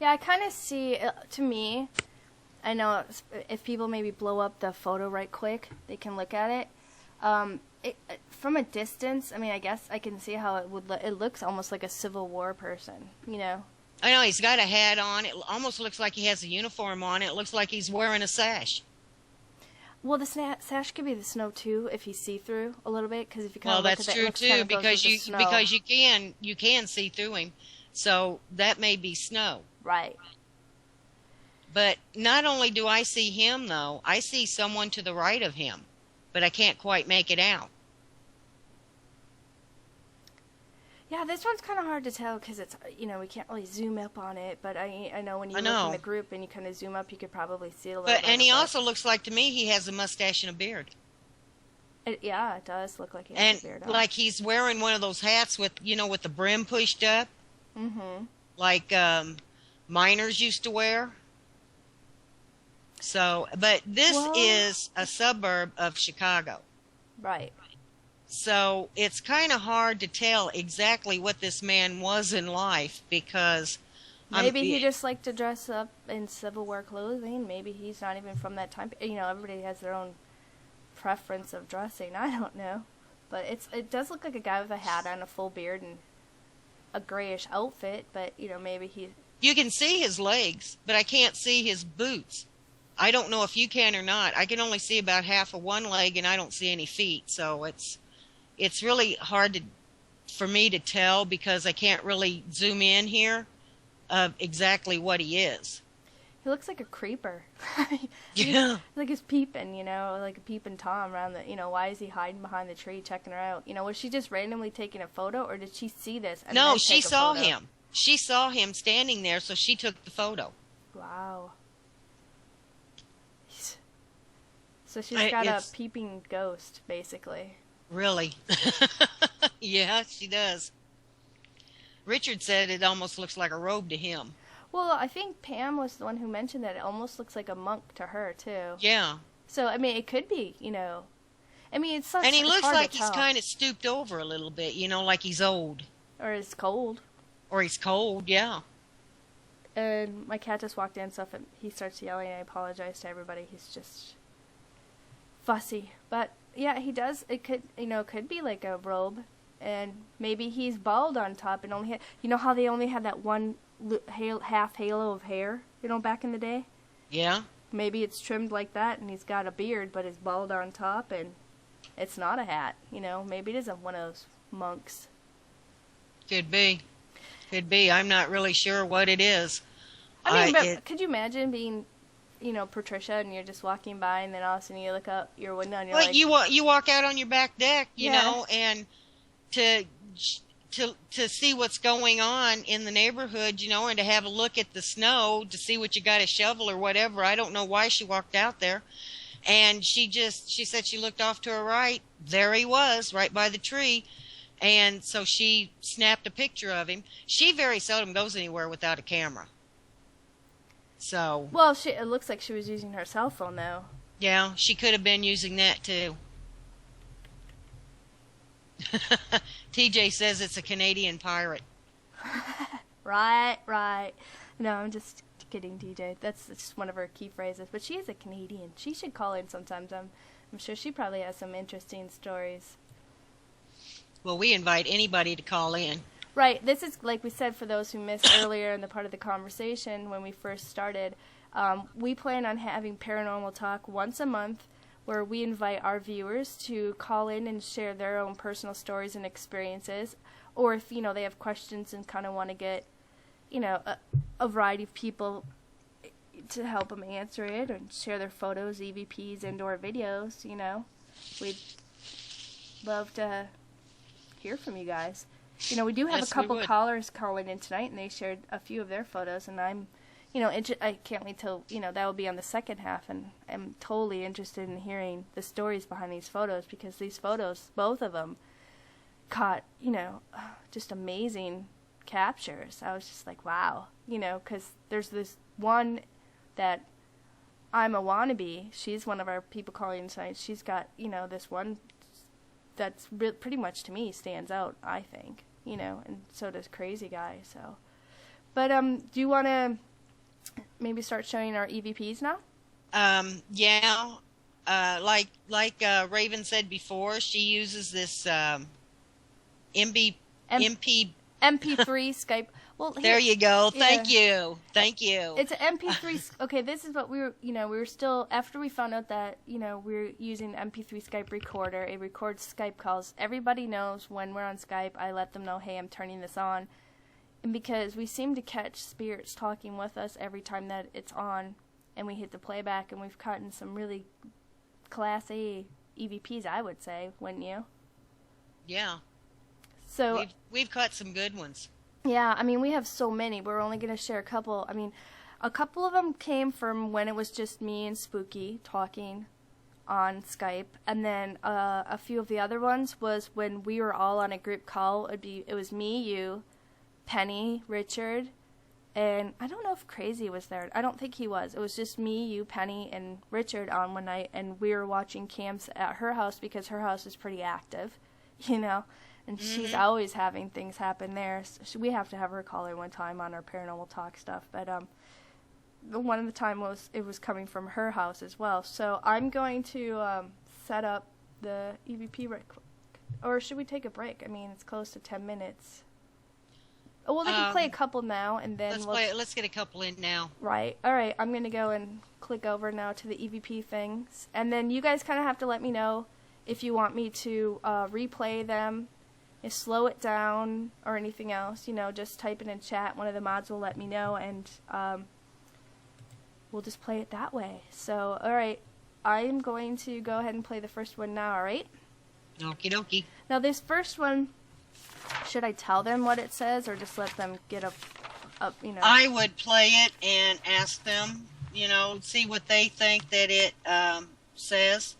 Yeah, I kind of see, to me, I know if people maybe blow up the photo right quick, they can look at it. From a distance, I mean, I guess I can see how it looks almost like a Civil War person, I know, he's got a hat on. It almost looks like he has a uniform on. It looks like he's wearing a sash. Well, the sash could be the snow too, if he's see-through a little bit, because if you kind of look at that, that's true too, because you can see through him, so that may be snow. Right. But not only do I see him, though, I see someone to the right of him, but I can't quite make it out. Yeah, this one's kind of hard to tell because it's, we can't really zoom up on it, but I know when you look in the group and you kind of zoom up, you could probably see it a little bit. And he also looks like, to me, he has a mustache and a beard. Yeah, it does look like he has a beard on. And like he's wearing one of those hats with, with the brim pushed up. Mm-hmm. Like miners used to wear. So, but this is a suburb of Chicago. Right. So it's kind of hard to tell exactly what this man was in life, because maybe he just liked to dress up in Civil War clothing. Maybe he's not even from that time. Everybody has their own preference of dressing. I don't know, but it does look like a guy with a hat on, a full beard, and a grayish outfit. But maybe he. You can see his legs, but I can't see his boots. I don't know if you can or not. I can only see about half of one leg, and I don't see any feet. So it's really hard for me to tell, because I can't really zoom in here of exactly what he is. He looks like a creeper. Yeah. Like he's peeping, like a peeping Tom around the, why is he hiding behind the tree checking her out? Was she just randomly taking a photo, or did she see this and No, then she saw him. She saw him standing there, so she took the photo. Wow. So she's got a peeping ghost, basically. Really? Yeah, she does. Richard said it almost looks like a robe to him. Well, I think Pam was the one who mentioned that it almost looks like a monk to her, too. Yeah. So, I mean, it could be, it's such, and he looks hard like to he's tell. kind of stooped over a little bit, like he's old. Or he's cold. Or he's cold, yeah. And my cat just walked in, so if he starts yelling, I apologize to everybody. He's just fussy. But yeah, he does. It could be like a robe, and maybe he's bald on top and only had, how they only had that one half halo of hair, back in the day? Yeah. Maybe it's trimmed like that, and he's got a beard, but it's bald on top, and it's not a hat, Maybe it isn't one of those monks. Could be. I'm not really sure what it is. I mean, could you imagine being, Patricia, and you're just walking by, and then all of a sudden you look out your window, and you're like... You walk out on your back deck, you know, and to see what's going on in the neighborhood, and to have a look at the snow to see what you got to shovel or whatever. I don't know why she walked out there. And she said she looked off to her right. There he was, right by the tree. And so she snapped a picture of him. She very seldom goes anywhere without a camera. So. Well, it looks like she was using her cell phone, though. Yeah, she could have been using that, too. TJ says it's a Canadian pirate. Right. No, I'm just kidding, TJ. That's just one of her key phrases. But she is a Canadian. She should call in sometimes. I'm sure she probably has some interesting stories. Well, we invite anybody to call in. Right. This is, like we said, for those who missed earlier in the part of the conversation when we first started, we plan on having Paranormal Talk once a month, where we invite our viewers to call in and share their own personal stories and experiences, or if, they have questions and kind of want to get, a variety of people to help them answer it and share their photos, EVPs, and/or videos, We'd love to hear from you guys. We do have a couple callers calling in tonight, and they shared a few of their photos, and I'm, I can't wait till, that will be on the second half, and I'm totally interested in hearing the stories behind these photos, because these photos, both of them, caught, just amazing captures. I was just like, wow, because there's this one that I'm a wannabe. She's one of our people calling in tonight. She's got, this one that's pretty much to me stands out, I think, and so does Crazy Guy. So, but do you want to maybe start showing our EVPs now? Yeah. Like Raven said before, she uses this MP3 Skype. Well, there you go. Thank you. It's an MP3. Okay, this is what we were still, after we found out that, we're using an MP3 Skype recorder. It records Skype calls. Everybody knows when we're on Skype, I let them know, hey, I'm turning this on. And because we seem to catch spirits talking with us every time that it's on, and we hit the playback, and we've gotten some really Class A EVPs, I would say, wouldn't you? Yeah. So we've caught some good ones. Yeah, I mean, we have so many. We're only going to share a couple. I mean, a couple of them came from when it was just me and Spooky talking on Skype, and then a few of the other ones was when we were all on a group call. It was me, you, Penny, Richard, and I don't know if Crazy was there. I don't think he was. It was just me, you, Penny, and Richard on one night, and we were watching cams at her house because her house is pretty active, and she's always having things happen there. So we have to have her call in one time on our Paranormal Talk stuff. But one of the time it was coming from her house as well. So I'm going to set up the EVP right quick. Or should we take a break? I mean, it's close to 10 minutes. Oh, well, they can play a couple now, and then let's get a couple in now. Right. All right. I'm going to go and click over now to the EVP things. And then you guys kind of have to let me know if you want me to replay them, slow it down, or anything else. Just type it in chat. One of the mods will let me know, and we'll just play it that way. So, all right. I am going to go ahead and play the first one now, all right? Okie dokie. Now, this first one, should I tell them what it says, or just let them get up? I would play it and ask them, see what they think that it says,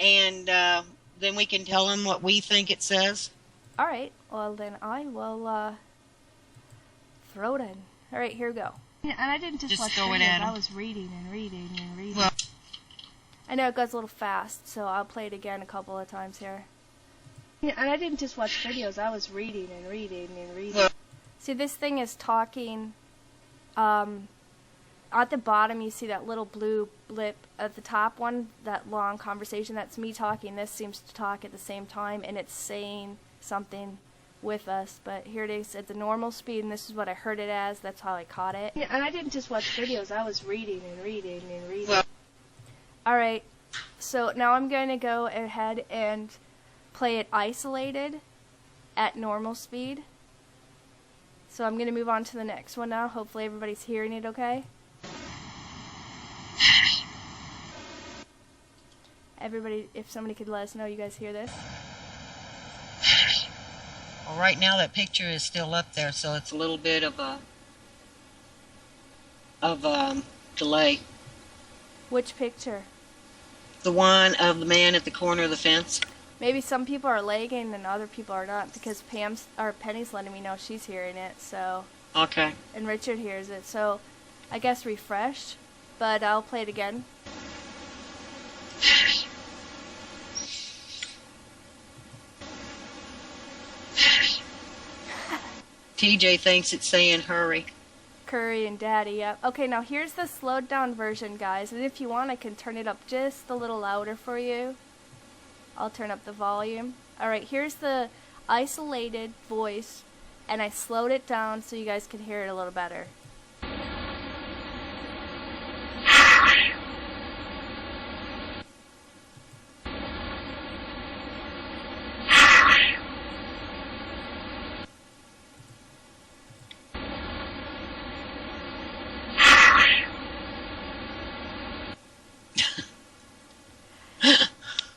and then we can tell them what we think it says. All right. Well, then I will throw it in. All right, here we go. Yeah, and I didn't just watch videos. I was reading and reading and reading. Well, I know it goes a little fast, so I'll play it again a couple of times here. Yeah, and I didn't just watch videos. I was reading and reading and reading. Well, see, this thing is talking At the bottom, you see that little blue blip. At the top one, that long conversation, that's me talking. This seems to talk at the same time, and it's saying something with us. But here it is at the normal speed, and this is what I heard it as. That's how I caught it. Yeah, and I didn't just watch videos. I was reading and reading and reading. All right, so now I'm going to go ahead and play it isolated at normal speed. So I'm going to move on to the next one now. Hopefully everybody's hearing it okay. Everybody, if somebody could let us know you guys hear this. Well, right now that picture is still up there, so it's a little bit of a delay. Which picture? The one of the man at the corner of the fence. Maybe some people are lagging and other people are not, because Penny's letting me know she's hearing it. So. Okay. And Richard hears it. So, I guess refresh, but I'll play it again. TJ thinks it's saying hurry. Curry and Daddy, yep. Okay, now here's the slowed down version, guys. And if you want, I can turn it up just a little louder for you. I'll turn up the volume. Alright, here's the isolated voice, and I slowed it down so you guys can hear it a little better.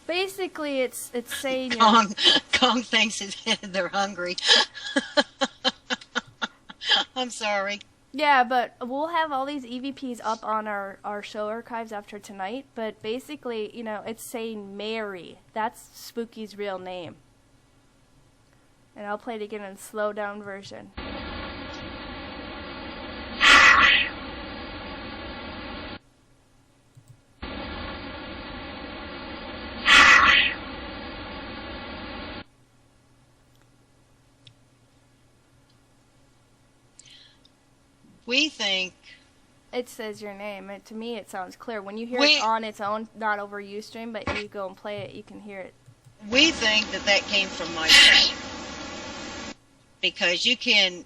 Basically, it's saying... Kong thinks they're hungry. I'm sorry. Yeah, but we'll have all these EVPs up on our show archives after tonight. But basically, you know, it's saying Mary. That's Spooky's real name. And I'll play it again in slow down version. We think... It says your name. To me, it sounds clear. When you hear it on its own, not over Ustream, but you go and play it, you can hear it. We think that came from my phone. Because you can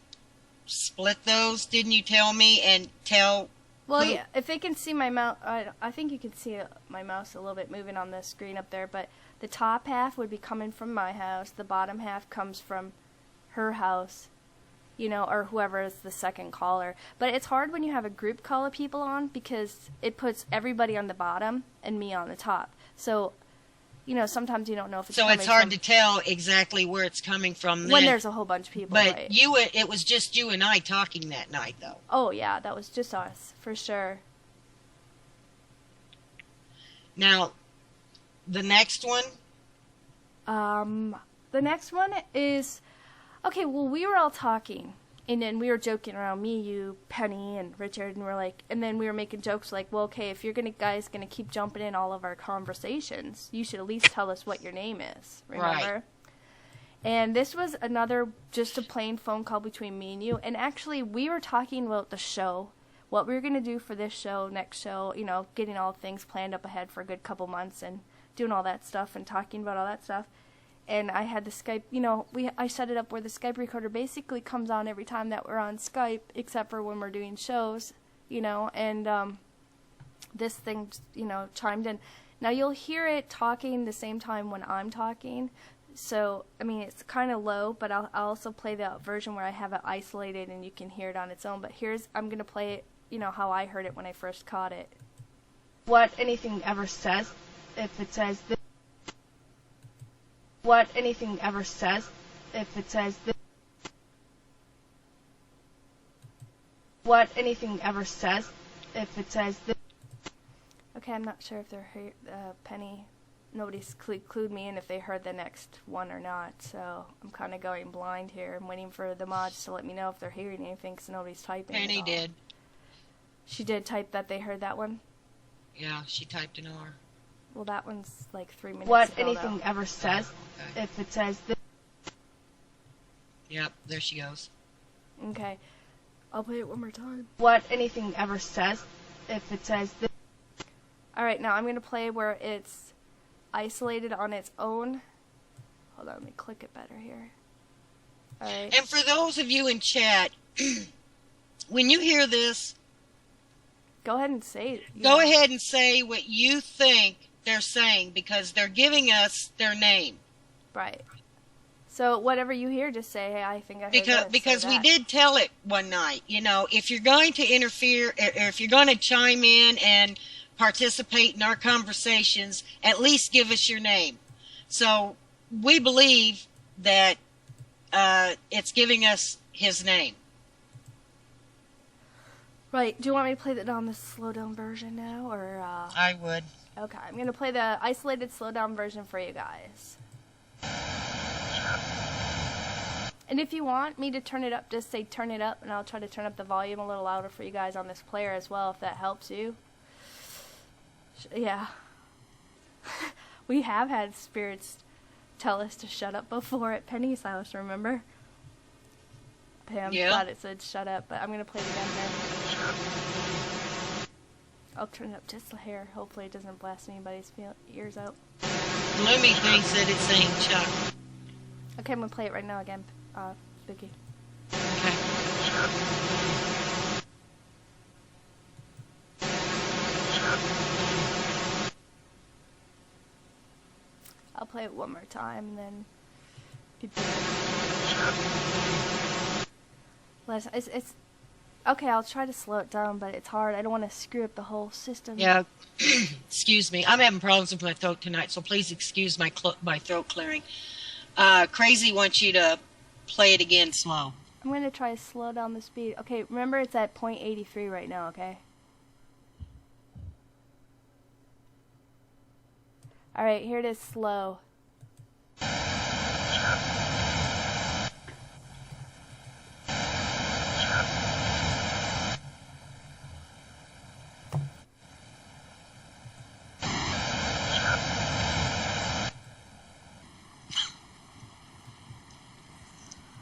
split those, didn't you tell me, and tell... Well, yeah, if they can see my mouse, I think you can see my mouse a little bit moving on the screen up there, but the top half would be coming from my house, the bottom half comes from her house. You know, or whoever is the second caller. But it's hard when you have a group call of people on because it puts everybody on the bottom and me on the top. So, you know, sometimes you don't know if it's coming from... So it's hard to tell exactly where it's coming from then. When there's a whole bunch of people, But right? it was just you and I talking that night, though. Oh, yeah, that was just us, for sure. Now, the next one? The next one is... Okay, well, we were all talking, and then we were joking around, me, you, Penny, and Richard, and we're like, and then we were making jokes like, well, okay, if you're guys gonna keep jumping in all of our conversations, you should at least tell us what your name is, remember? Right. And this was just a plain phone call between me and you, and actually, we were talking about the show, what we were gonna do for this show, next show, you know, getting all things planned up ahead for a good couple months, and doing all that stuff, and talking about all that stuff. And I had the Skype, you know, I set it up where the Skype recorder basically comes on every time that we're on Skype, except for when we're doing shows, you know, and this thing, you know, chimed in. Now you'll hear it talking the same time when I'm talking, so, I mean, it's kind of low, but I'll also play the version where I have it isolated and you can hear it on its own, but I'm going to play it, you know, how I heard it when I first caught it. What anything ever says, if it says this. What anything ever says, if it says this. What anything ever says, if it says this. Okay, I'm not sure if they're Penny. Nobody's clued me in if they heard the next one or not, so I'm kind of going blind here. I'm waiting for the mods to let me know if they're hearing anything, because nobody's typing. Penny did. She did type that they heard that one? Yeah, she typed an R. Well, that one's like 3 minutes What ago, anything though. ever says, okay. If it says this. Yep, there she goes. Okay. I'll play it one more time. What anything ever says, if it says this. Alright, now I'm going to play where it's isolated on its own. Hold on, let me click it better here. Alright. And for those of you in chat, when you hear this, go ahead and say it. Go ahead and say what you think they're saying, because they're giving us their name. Right. So whatever you hear, just say, hey, I think I heard that. Because we did tell it one night, you know, if you're going to interfere, or if you're going to chime in and participate in our conversations, at least give us your name. So we believe that it's giving us his name. Right. Do you want me to play that on the slow down version now, or? I would. Okay, I'm gonna play the isolated slow down version for you guys. And if you want me to turn it up, just say turn it up, and I'll try to turn up the volume a little louder for you guys on this player as well, if that helps you. Yeah. We have had spirits tell us to shut up before at Penny's house, remember? Pam thought it said shut up, but I'm going to play it again here. I'll turn it up just a hair. Hopefully it doesn't blast anybody's ears out. Gloomy thinks that it's saying Chuck. Okay, I'm going to play it right now again, Vicky. Okay. I'll play it one more time, and then people... It's okay. I'll try to slow it down, but it's hard. I don't want to screw up the whole system. Yeah, excuse me. I'm having problems with my throat tonight, so please excuse my throat clearing. Crazy wants you to play it again slow. I'm going to try to slow down the speed. Okay, remember it's at 0.83 right now, okay? Alright, here it is slow.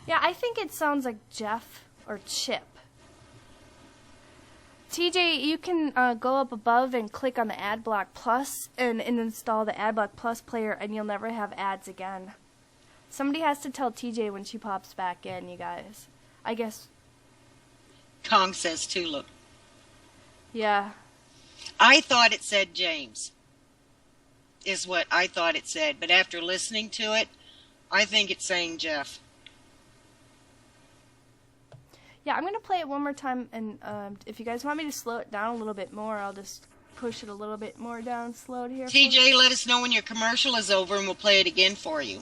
Yeah, I think it sounds like Jeff or Chip. TJ, you can go up above and click on the AdBlock Plus and install the AdBlock Plus player, and you'll never have ads again. Somebody has to tell TJ when she pops back in, you guys. I guess. Kong says Tulip. Yeah. I thought it said James, is what I thought it said. But after listening to it, I think it's saying Jeff. Yeah, I'm going to play it one more time, and if you guys want me to slow it down a little bit more, I'll just push it a little bit more down slowed here. TJ, let us know when your commercial is over, and we'll play it again for you.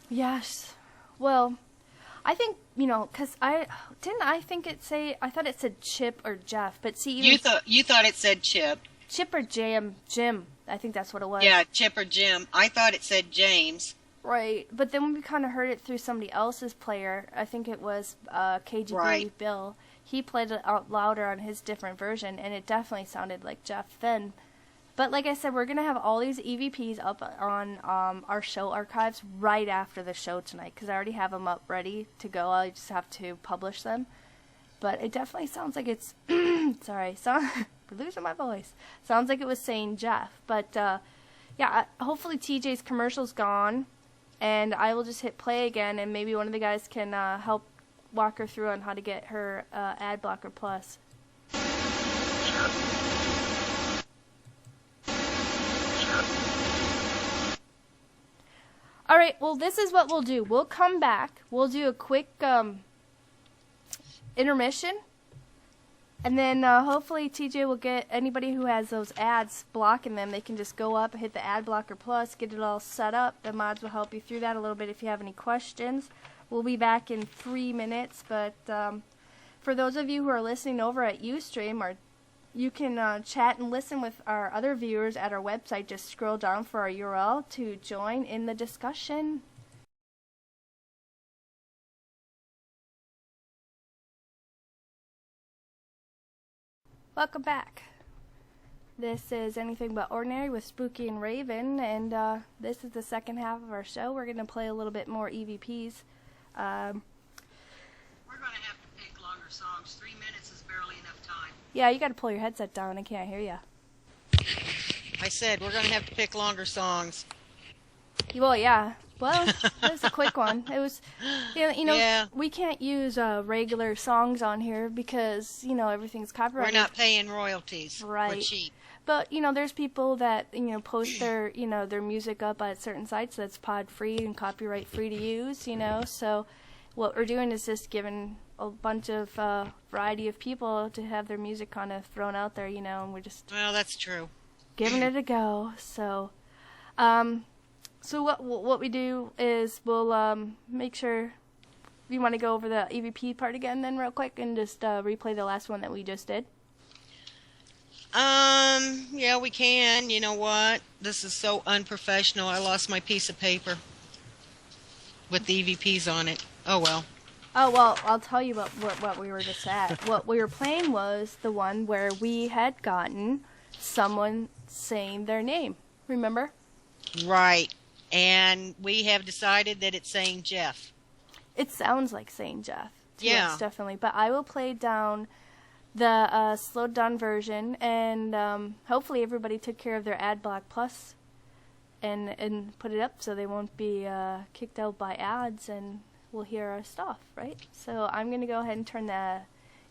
Yes. Well, I think, you know, because I thought it said Chip or Jeff, but see, you thought it said Chip. Chip or Jim, I think that's what it was. Yeah, Chip or Jim. I thought it said James. Right, but then we kind of heard it through somebody else's player. I think it was KGB Bill. He played it out louder on his different version, and it definitely sounded like Jeff then. But like I said, we're going to have all these EVPs up on our show archives right after the show tonight, because I already have them up ready to go. I just have to publish them. But it definitely sounds like it's... Sorry, we're losing my voice. Sounds like it was saying Jeff. But, yeah, hopefully TJ's commercial's gone. And I will just hit play again, and maybe one of the guys can help walk her through on how to get her Ad Blocker Plus. Alright, well, this is what we'll do. We'll come back. We'll do a quick intermission. And then hopefully TJ will get anybody who has those ads blocking them. They can just go up and hit the Ad Blocker Plus, get it all set up. The mods will help you through that a little bit if you have any questions. We'll be back in 3 minutes. But for those of you who are listening over at Ustream, or you can chat and listen with our other viewers at our website. Just scroll down for our URL to join in the discussion. Welcome back. This is Anything But Ordinary with Spooky and Raven, and this is the second half of our show. We're going to play a little bit more EVPs. We're going to have to pick longer longer songs. 3 minutes is barely enough time. Yeah, you got to pull your headset down. I can't hear you. I said we're going to have to pick longer songs. Well, yeah. Well, it was a quick one. It was, Yeah. we can't use regular songs on here because, everything's copyrighted. We're not paying royalties. Right. We're cheap. But, there's people that, post their, their music up at certain sites that's pod free and copyright free to use, So what we're doing is just giving a bunch of variety of people to have their music kind of thrown out there, and we're just... Well, that's true. Giving it a go. So, so what we do is we'll make sure... You want to go over the EVP part again then real quick and just replay the last one that we just did? Yeah, we can. You know what? This is so unprofessional. I lost my piece of paper with the EVPs on it. Oh, well. Oh, well, I'll tell you what we were just at. What we were playing was the one where we had gotten someone saying their name. Remember? Right. And we have decided that it's saying Jeff. It sounds like saying Jeff. Yeah. Us, definitely. But I will play down the slowed down version, and hopefully everybody took care of their ad block plus and put it up so they won't be kicked out by ads and we'll hear our stuff, right? So I'm going to go ahead and turn the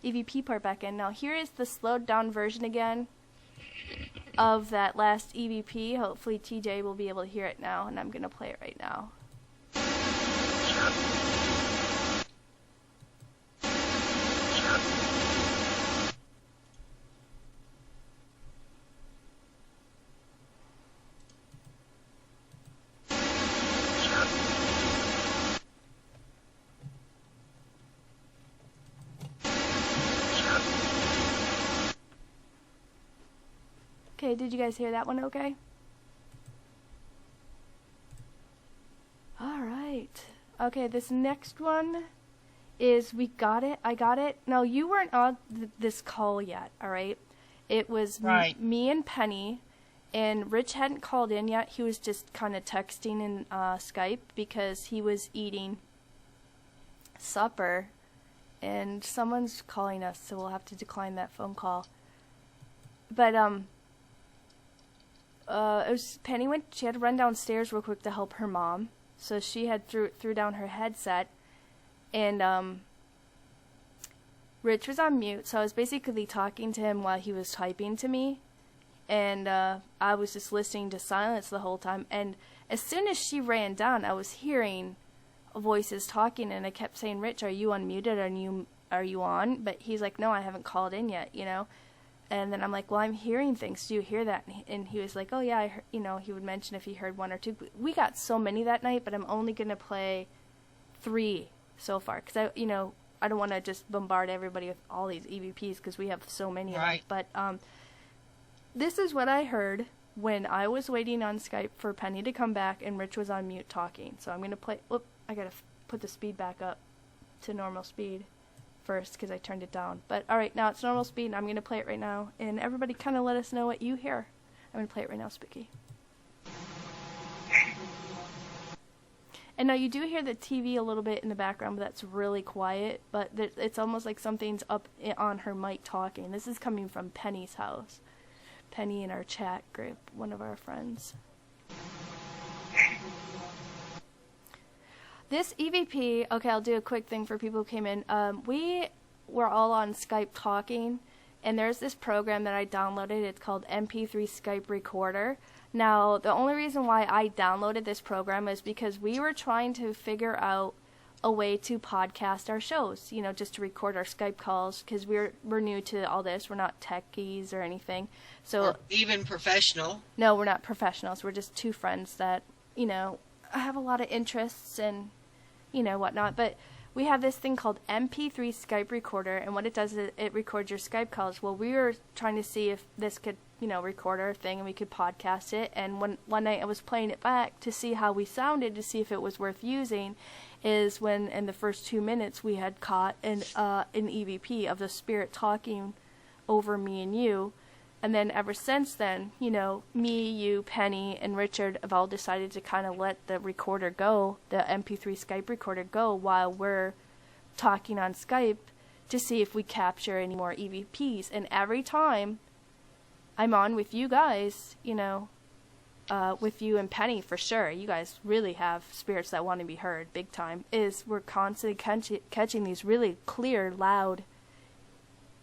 EVP part back in. Now here is the slowed down version again of that last EVP. Hopefully TJ will be able to hear it now, and I'm going to play it right now. Okay, did you guys hear that one okay? Alright. Okay, this next one is we got it. I got it. No, you weren't on this call yet, alright? It was right. Me and Penny, and Rich hadn't called in yet. He was just kind of texting in Skype because he was eating supper, and someone's calling us, so we'll have to decline that phone call. But, it was Penny she had to run downstairs real quick to help her mom, so she had threw down her headset, and Rich was on mute, so I was basically talking to him while he was typing to me, and I was just listening to silence the whole time, and as soon as she ran down, I was hearing voices talking, and I kept saying, Rich, are you unmuted, are you on? But he's like, no, I haven't called in yet, And then I'm like, well, I'm hearing things. Do you hear that? And he was like, oh, yeah, I heard, he would mention if he heard one or two. We got so many that night, but I'm only going to play 3 so far. Because, I don't want to just bombard everybody with all these EVPs because we have so many right. of them. But this is what I heard when I was waiting on Skype for Penny to come back and Rich was on mute talking. So I'm going to play. I got to put the speed back up to normal speed first because I turned it down. But alright, now it's normal speed and I'm going to play it right now, and everybody kind of let us know what you hear. I'm going to play it right now, Spooky. And now you do hear the TV a little bit in the background, but that's really quiet, but it's almost like something's up on her mic talking. This is coming from Penny's house. Penny in our chat group, one of our friends. This EVP, okay, I'll do a quick thing for people who came in. We were all on Skype talking, and there's this program that I downloaded. It's called MP3 Skype Recorder. Now, the only reason why I downloaded this program is because we were trying to figure out a way to podcast our shows, just to record our Skype calls, because we're new to all this. We're not techies or anything. So or even professional. No, we're not professionals. We're just 2 friends that, have a lot of interests and, whatnot. But we have this thing called MP3 Skype Recorder, and what it does is it records your Skype calls. Well, we were trying to see if this could, record our thing and we could podcast it. And one night I was playing it back to see how we sounded, to see if it was worth using, is when in the first 2 minutes we had caught an EVP of the spirit talking over me and you. And then ever since then, me, you, Penny, and Richard have all decided to kind of let the recorder go, the MP3 Skype recorder go, while we're talking on Skype to see if we capture any more EVPs. And every time I'm on with you guys, with you and Penny for sure, you guys really have spirits that want to be heard big time, is we're constantly catching these really clear, loud,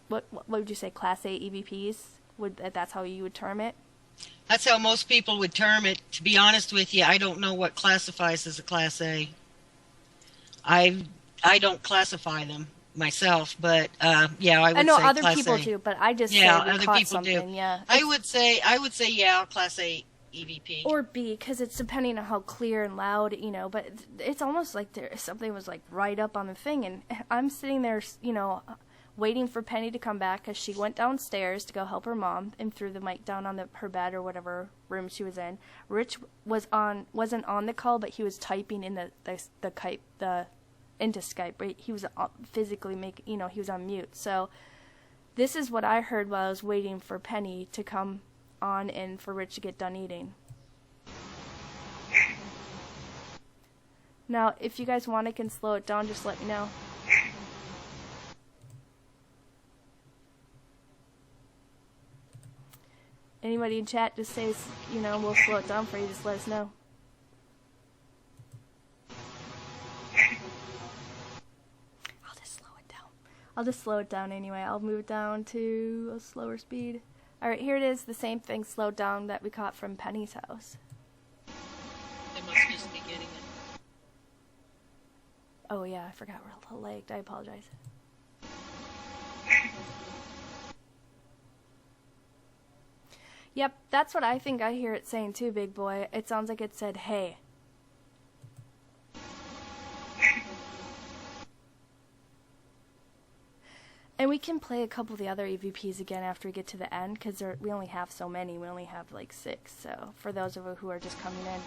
what would you say, Class A EVPs? That's how you would term it? That's how most people would term it. To be honest with you, I don't know what classifies as a Class A. I don't classify them myself, but I would say I know other Class people A. do, but I just say we other caught people something. do. Yeah, I would say Class A EVP. or B, because it's depending on how clear and loud, but it's almost like something was like right up on the thing, and I'm sitting there, waiting for Penny to come back because she went downstairs to go help her mom and threw the mic down on her bed or whatever room she was in. Rich wasn't on the call, but he was typing in into Skype. Right? He was physically he was on mute. So this is what I heard while I was waiting for Penny to come on and for Rich to get done eating. Now, if you guys want, I can slow it down. Just let me know. Anybody in chat just says, we'll slow it down for you. Just let us know. I'll just slow it down anyway. I'll move it down to a slower speed. Alright, here it is. The same thing slowed down that we caught from Penny's house. They must just be getting it. Oh yeah, I forgot we're a little lagged. I apologize. Yep, that's what I think I hear it saying too, big boy. It sounds like it said, hey. And we can play a couple of the other EVPs again after we get to the end, because we only have so many. We only have like 6, so for those of you who are just coming in.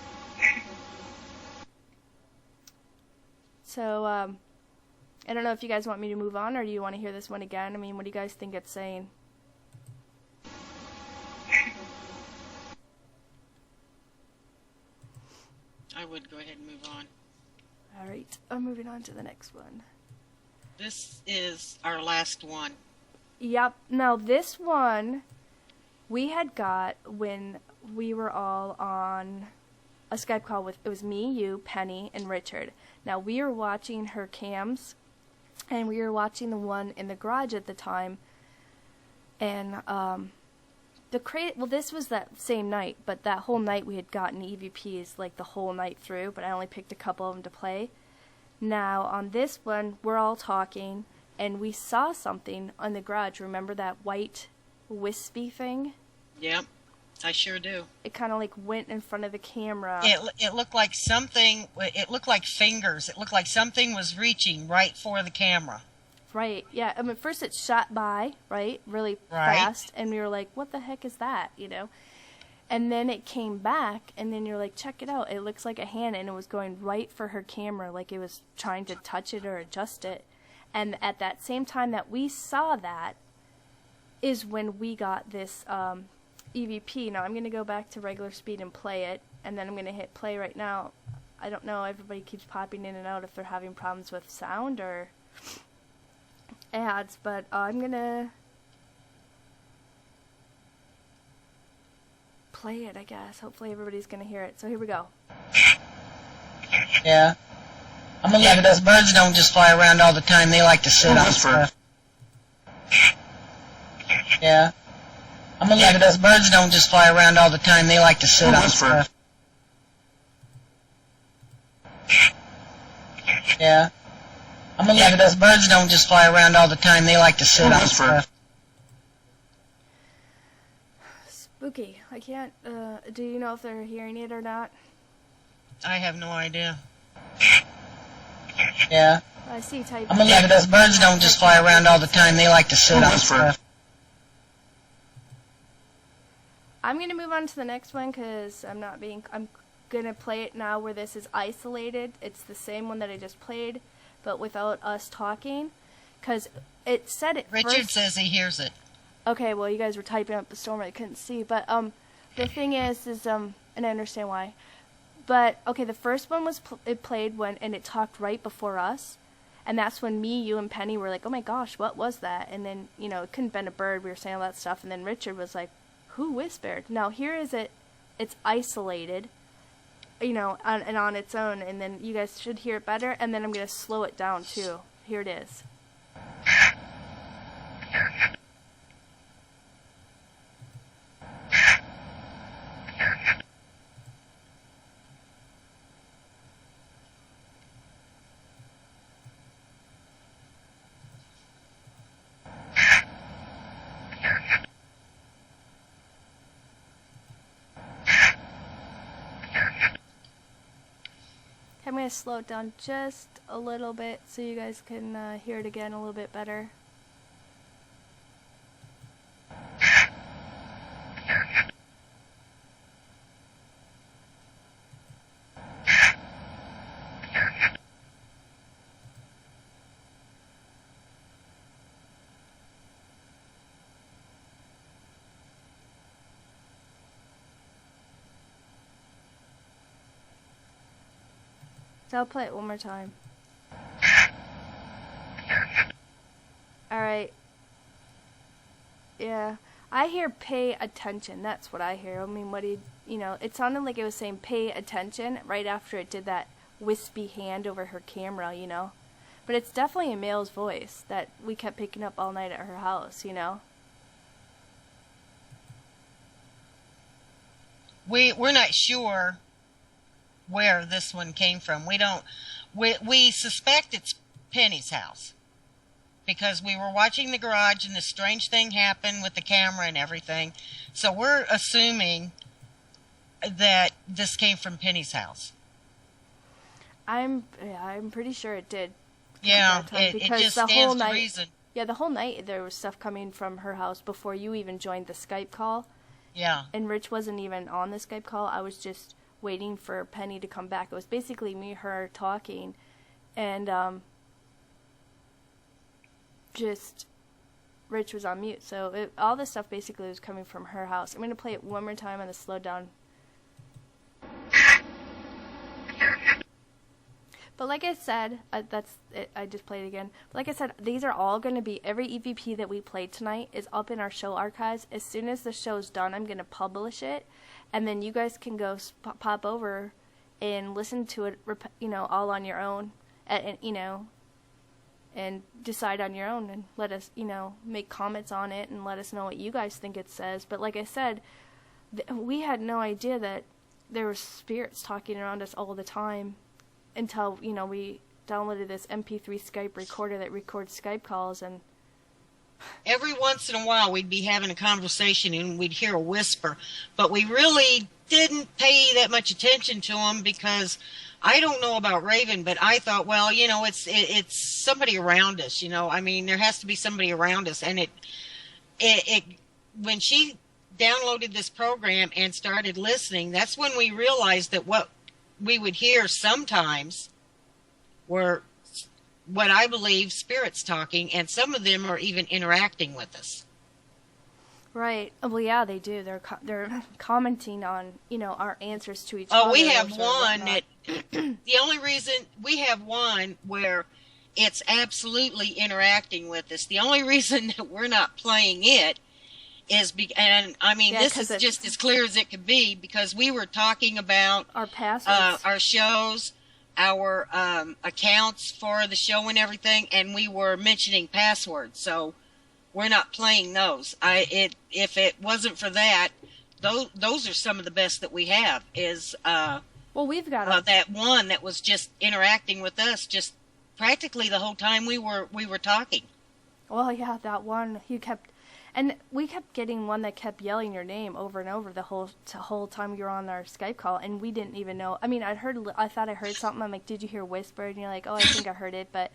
So, I don't know if you guys want me to move on, or do you want to hear this one again? I mean, what do you guys think it's saying? I would go ahead and move on. Alright, I'm moving on to the next one. This is our last one. Yep. Now, this one we had got when we were all on a Skype call with, it was me, you, Penny, and Richard. Now, we were watching her cams, and we were watching the one in the garage at the time, and this was that same night, but that whole night we had gotten EVPs like the whole night through, but I only picked a couple of them to play. Now, on this one, we're all talking, and we saw something on the garage. Remember that white wispy thing? Yep, I sure do. It kind of like went in front of the camera. It looked like something, it looked like fingers. It looked like something was reaching right for the camera. Right, yeah. I mean, first it shot by, right, really fast, and we were like, what the heck is that, And then it came back, and then you're like, check it out. It looks like a hand, and it was going right for her camera, like it was trying to touch it or adjust it. And at that same time that we saw that is when we got this EVP. Now, I'm going to go back to regular speed and play it, and then I'm going to hit play right now. I don't know. Everybody keeps popping in and out if they're having problems with sound or ads, but I'm going to play it, I guess. Hopefully everybody's going to hear it. So here we go. Yeah. I'm gonna leave it. Those birds don't just fly around all the time. They like to sit on stuff. Yeah. I'm gonna leave it. Those birds don't just fly around all the time. They like to sit on stuff. Yeah. I'm gonna leave it. Those birds don't just fly around all the time. They like to sit on stuff. Spooky. I can't, do you know if they're hearing it or not? I have no idea. Yeah. I see type. I'm gonna leave it. Those birds don't just fly around all the time. They like to sit on stuff. I'm gonna move on to the next one because I'm gonna play it now where this is isolated. It's the same one that I just played, but without us talking, because it said it Richard first. says he hears it. Okay, well, you guys were typing up the storm, I couldn't see, but the thing is, and I understand why, but okay, the first one was it played when, and it talked right before us, And that's when me, you, and Penny were like, oh my gosh, what was that? And then, you know, it couldn't have been a bird. We were saying all that stuff. And then Richard was like, who whispered? Now, here is it. It's isolated, you know, and on its own. And then you guys should hear it better. And then I'm going to slow it down, too. Here it is. I'm going to slow it down just a little bit so you guys can hear it again a little bit better. So I'll play it one more time. Alright. Yeah. I hear pay attention. That's what I hear. I mean, you know, it sounded like it was saying pay attention right after it did that wispy hand over her camera, you know. But it's definitely a male's voice that we kept picking up all night at her house, you know. We're not sure where this one came from. We suspect it's Penny's house because we were watching the garage and this strange thing happened with the camera and everything. So we're assuming that this came from Penny's house. I'm pretty sure it did. Yeah, it just stands to reason. Yeah, the whole night there was stuff coming from her house before you even joined the Skype call. Yeah. And Rich wasn't even on the Skype call. I was just waiting for Penny to come back. It was basically me, her talking, and just Rich was on mute. So all this stuff basically was coming from her house. I'm going to play it one more time on the slow down. But like I said, that's it. I just played it again. But like I said, these are all going to be, every EVP that we played tonight is up in our show archives. As soon as the show's done, I'm going to publish it. And then you guys can go pop over and listen to it, you know, all on your own, and you know, and decide on your own and let us, you know, make comments on it and let us know what you guys think it says. But like I said, we had no idea that there were spirits talking around us all the time until, you know, we downloaded this MP3 Skype recorder that records Skype calls. And every once in a while we'd be having a conversation and we'd hear a whisper, but we really didn't pay that much attention to them because I don't know about Raven, but I thought, well, you know, it's somebody around us, you know. I mean, there has to be somebody around us. And it when she downloaded this program and started listening, that's when we realized that what we would hear sometimes were what I believe spirits talking, and some of them are even interacting with us. Right. Well, yeah, they do. They're commenting on, you know, our answers to each other. Oh, we have one that the only reason we have one where it's absolutely interacting with us. The only reason that we're not playing it is and I mean, yeah, this is just as clear as it could be, because we were talking about our passwords, our shows, our accounts for the show and everything, and we were mentioning passwords, so we're not playing those. If it wasn't for that, those are some of the best that we have. Is well, we've got that one that was just interacting with us, just practically the whole time we were talking. Well, yeah, that one and we kept getting one that kept yelling your name over and over the whole time you were on our Skype call, and we didn't even know. I mean, I thought I heard something. I'm like, did you hear whisper? And you're like, oh, I think I heard it. But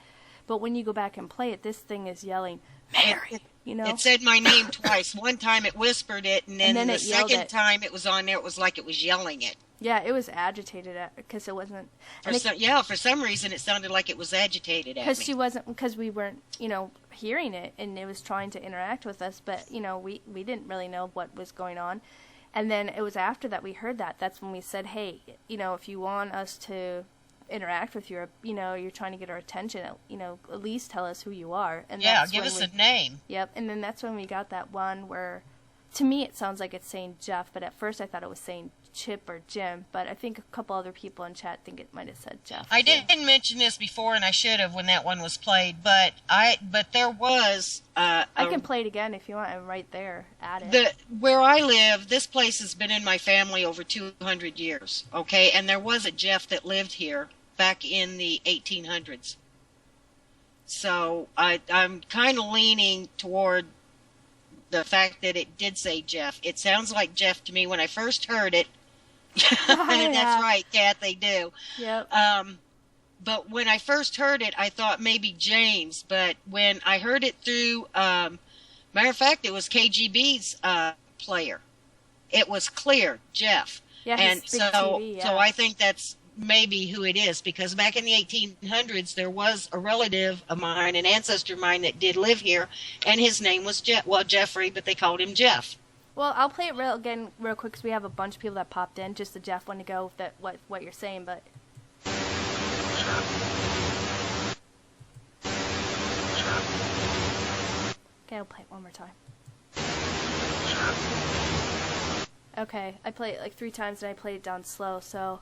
when you go back and play it, this thing is yelling, Mary, you know? It said my name twice. One time it whispered it, and then the second time it was on there, it was like it was yelling it. Yeah, it was agitated because it wasn't. For some reason, it sounded like it was agitated at me. Because we weren't, you know, hearing it, and it was trying to interact with us, but, you know, we didn't really know what was going on. And then it was after that we heard that. That's when we said, hey, you know, if you want us to interact with you, or, you know, you're trying to get our attention, you know, at least tell us who you are. And Yeah, that's give when us a name. Yep, and then that's when we got that one where, to me, it sounds like it's saying Jeff, but at first I thought it was saying Chip or Jim, but I think a couple other people in chat think it might have said Jeff. I didn't mention this before, and I should have when that one was played, but there was... I can play it again if you want. I'm right there at it. Where I live, this place has been in my family over 200 years, okay? And there was a Jeff that lived here back in the 1800s. So I'm kind of leaning toward the fact that it did say Jeff. It sounds like Jeff to me when I first heard it. And that's right, Kat, they do. Yep. But when I first heard it, I thought maybe James. But when I heard it through, matter of fact, it was KGB's player. It was clear, Jeff. Yeah, and his big TV, yeah. So I think that's maybe who it is, because back in the 1800s, there was a relative of mine, an ancestor of mine that did live here, and his name was Jeffrey, but they called him Jeff. Well, I'll play it again real quick because we have a bunch of people that popped in. Just the Jeff one to go with what you're saying, but. Okay, I'll play it one more time. Okay, I played it like 3 times and I played it down slow, so.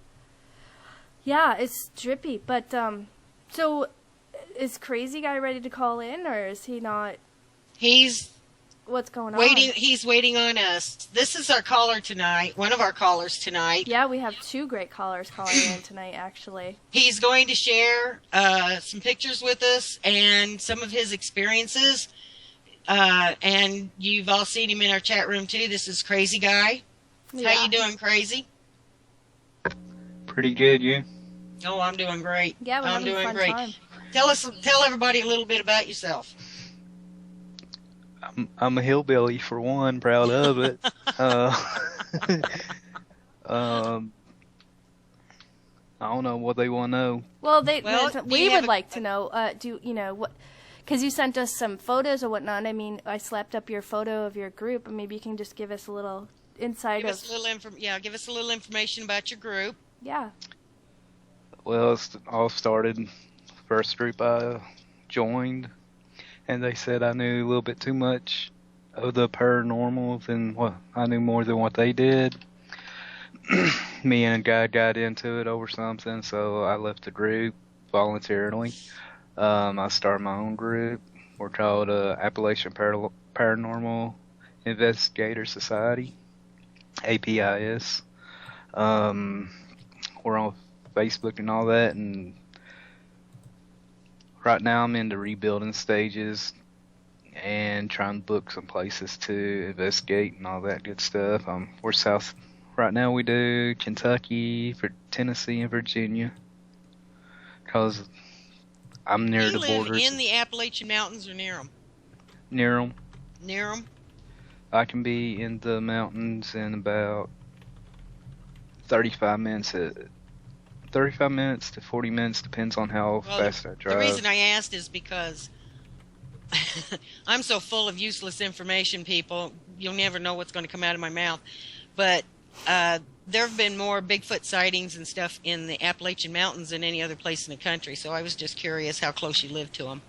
Yeah, it's drippy, but so is Crazy Guy ready to call in, or is he not? What's going on? He's waiting on us. This is our caller tonight, one of our callers tonight. Yeah, we have 2 great callers calling in tonight, actually. He's going to share some pictures with us and some of his experiences. And you've all seen him in our chat room, too. This is Crazy Guy. Yeah. How you doing, Crazy? Pretty good, you? Oh, I'm doing great. Yeah, we're I'm having a doing fun great. time. Tell everybody a little bit about yourself. I'm a hillbilly for one, proud of it. I don't know what they want to know. Well, we would have like to know. What? Because you sent us some photos or whatnot. I mean, I slapped up your photo of your group, and maybe you can just give us a little insight give us a little information about your group. Yeah. Well, it's all started. First group I joined, and they said I knew a little bit too much of the paranormal than what I knew, more than what they did. Me and a guy got into it over something, so I left the group voluntarily. I started my own group. We're called Appalachian Paranormal Investigator Society, APIS. We're on Facebook and all that, and right now I'm in the rebuilding stages and trying to book some places to investigate and all that good stuff. We're south right now. We do Kentucky, Tennessee, and Virginia, because I'm near the borders. You live in the Appalachian Mountains or near them? Near them. Near them? I can be in the mountains in about 35 minutes. 35 minutes to 40 minutes, depends on how fast I drive. The reason I asked is because I'm so full of useless information, people. You'll never know what's going to come out of my mouth. But there have been more Bigfoot sightings and stuff in the Appalachian Mountains than any other place in the country. So I was just curious how close you live to them.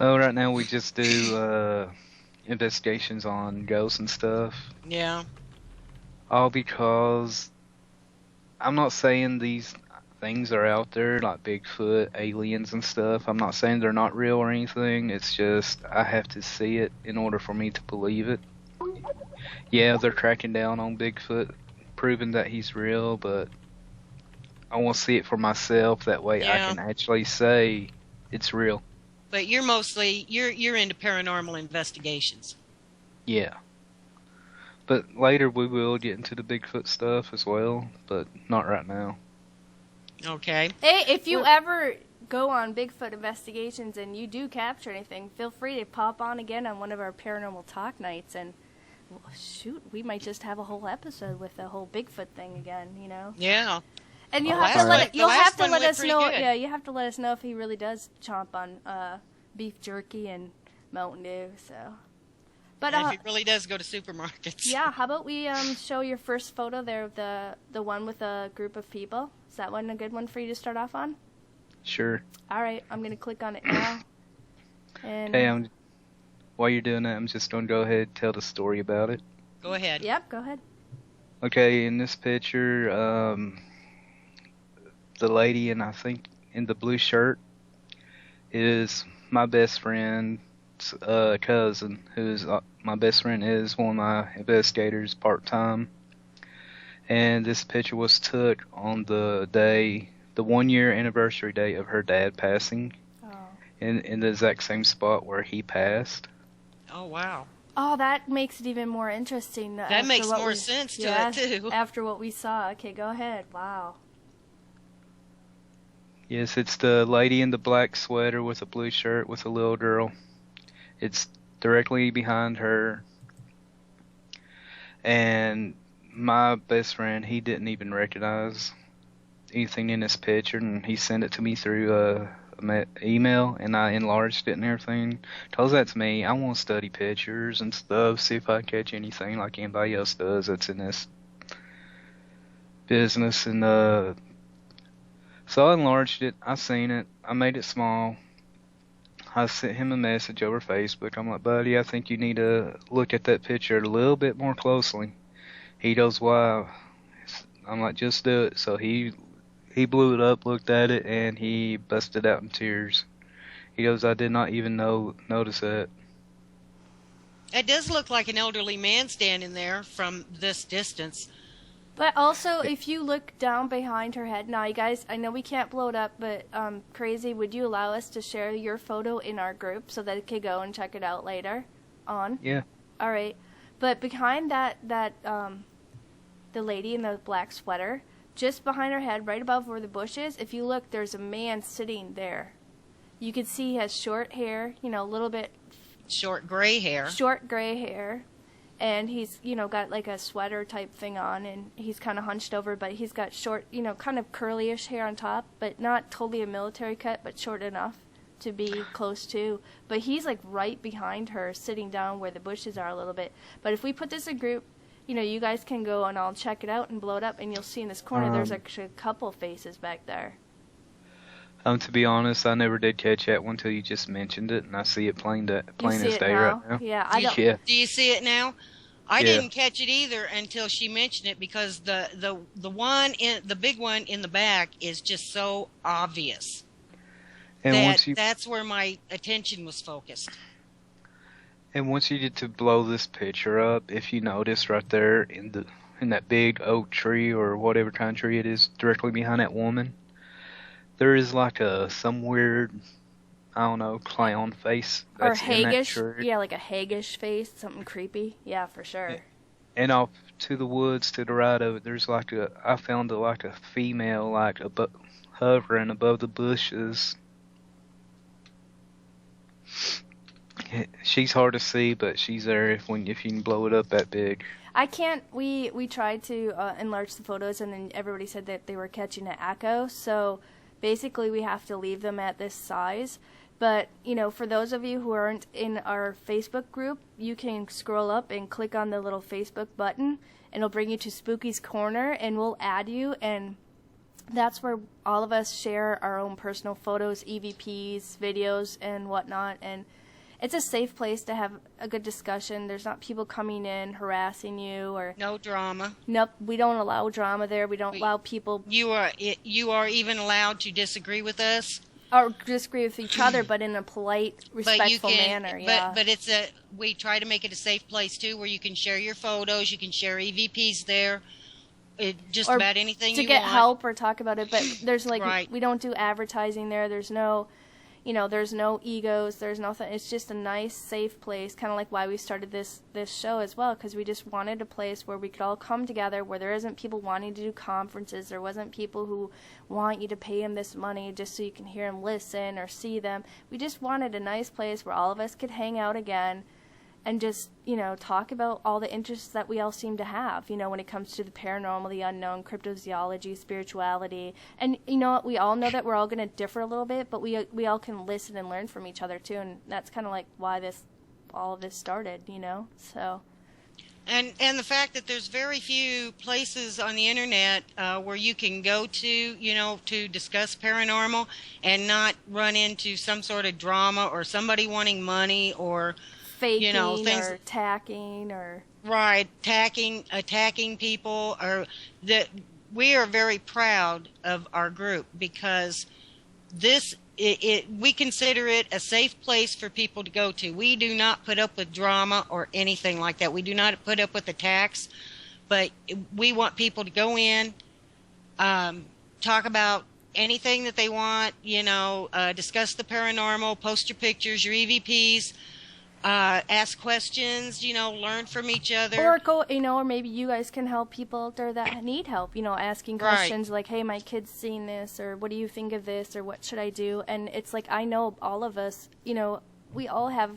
Oh, right now we just do investigations on ghosts and stuff. Yeah. All because I'm not saying these things are out there, like Bigfoot, aliens and stuff. I'm not saying they're not real or anything. It's just I have to see it in order for me to believe it. Yeah, they're cracking down on Bigfoot, proving that he's real, but I want to see it for myself. That way I can actually say it's real. But you're mostly, you're into paranormal investigations. Yeah. But later we will get into the Bigfoot stuff as well, but not right now. Okay. Hey, if you ever go on Bigfoot investigations and you do capture anything, feel free to pop on again on one of our Paranormal Talk nights, and shoot, we might just have a whole episode with the whole Bigfoot thing again, you know? Yeah. And you'll have to let us know. Yeah, you have to let us know if he really does chomp on beef jerky and Mountain Dew. So, But if he really does go to supermarkets. yeah, how about we show your first photo there of the one with a group of people? Is that one a good one for you to start off on? Sure. All right, I'm gonna click on it now. And Okay, while you're doing that, I'm just going to go ahead and tell the story about it. Go ahead. Yep, go ahead. Okay, in this picture, the lady I think in the blue shirt is my best friend's cousin, who's my best friend is one of my investigators part-time. And this picture was took on the 1-year anniversary day of her dad passing. Oh. In the exact same spot where he passed. Oh, wow. Oh, that makes it even more interesting. That makes more sense to it, too. After what we saw. Okay, go ahead. Wow. Yes, it's the lady in the black sweater with a blue shirt with a little girl. It's directly behind her. And my best friend, he didn't even recognize anything in this picture, and he sent it to me through email, and I enlarged it and everything. Tells that to me. I want to study pictures and stuff, see if I can catch anything like anybody else does that's in this business. And so I enlarged it. I seen it. I made it small. I sent him a message over Facebook. I'm like, buddy, I think you need to look at that picture a little bit more closely. He goes, why? I'm like, just do it. So he blew it up, looked at it, and he busted out in tears. He goes, I did not even notice that. It does look like an elderly man standing there from this distance. But also, if you look down behind her head, now you guys, I know we can't blow it up, but Crazy, would you allow us to share your photo in our group so that it could go and check it out later on? Yeah. All right. But behind that the lady in the black sweater, just behind her head, right above where the bush is, if you look, there's a man sitting there. You can see he has short hair, a little bit... Short gray hair. Short gray hair. And he's, got like a sweater type thing on, and he's kind of hunched over, but he's got short, kind of curlyish hair on top, but not totally a military cut, but short enough to be close to. But he's like right behind her, sitting down where the bushes are a little bit. But if we put this in group, you guys can go and I'll check it out and blow it up, and you'll see in this corner there's actually a couple faces back there. To be honest, I never did catch that one until you just mentioned it, and I see it plain as day right now. Yeah, I don't. Yeah. Do you see it now? I didn't catch it either until she mentioned it, because the big one in the back is just so obvious. And that's where my attention was focused. And once you get to blow this picture up, if you notice right there in that big oak tree or whatever kind of tree it is directly behind that woman, there is like some weird, I don't know, clown face that's or haggish, in that tree. Yeah, like a haggish face, something creepy. Yeah, for sure. And off to the woods to the right of it, there's I found a female hovering above the bushes. She's hard to see, but she's there if you can blow it up that big. I can't. We tried to enlarge the photos, and then everybody said that they were catching an echo. So basically, we have to leave them at this size. But for those of you who aren't in our Facebook group, you can scroll up and click on the little Facebook button, and it'll bring you to Spooky's Corner, and we'll add you, and that's where all of us share our own personal photos, EVPs, videos, and whatnot. And it's a safe place to have a good discussion. There's not people coming in harassing you or no drama. Nope, we don't allow drama there. We don't allow people. You are even allowed to disagree with us or disagree with each other, but in a polite, respectful manner. Yeah. But we try to make it a safe place too, where you can share your photos, you can share EVPs there. Just or about anything to you get want. help or talk about it. But there's Right. we don't do advertising there. There's no. There's no egos, there's nothing. It's just a nice, safe place, kind of like why we started this show as well, because we just wanted a place where we could all come together, where there isn't people wanting to do conferences, there wasn't people who want you to pay them this money just so you can hear them listen or see them. We just wanted a nice place where all of us could hang out again and just, talk about all the interests that we all seem to have, when it comes to the paranormal, the unknown, cryptozoology, spirituality. And, we all know that we're all going to differ a little bit, but we all can listen and learn from each other, too. And that's kind of like why this all of this started, you know. So. And the fact that there's very few places on the internet where you can go to, you know, to discuss paranormal and not run into some sort of drama or somebody wanting money or Faking, you know, things or attacking or right, attacking people. Or that we are very proud of our group because we consider it a safe place for people to go to. We do not put up with drama or anything like that. We do not put up with attacks, but we want people to go in, talk about anything that they want, you know, discuss the paranormal, post your pictures, your EVPs, ask questions, you know, learn from each other. Or go, you know, or maybe you guys can help people out there that need help, you know, asking questions like, hey, my kid's seen this, or what do you think of this, or what should I do? And it's like, I know all of us, you know, we all have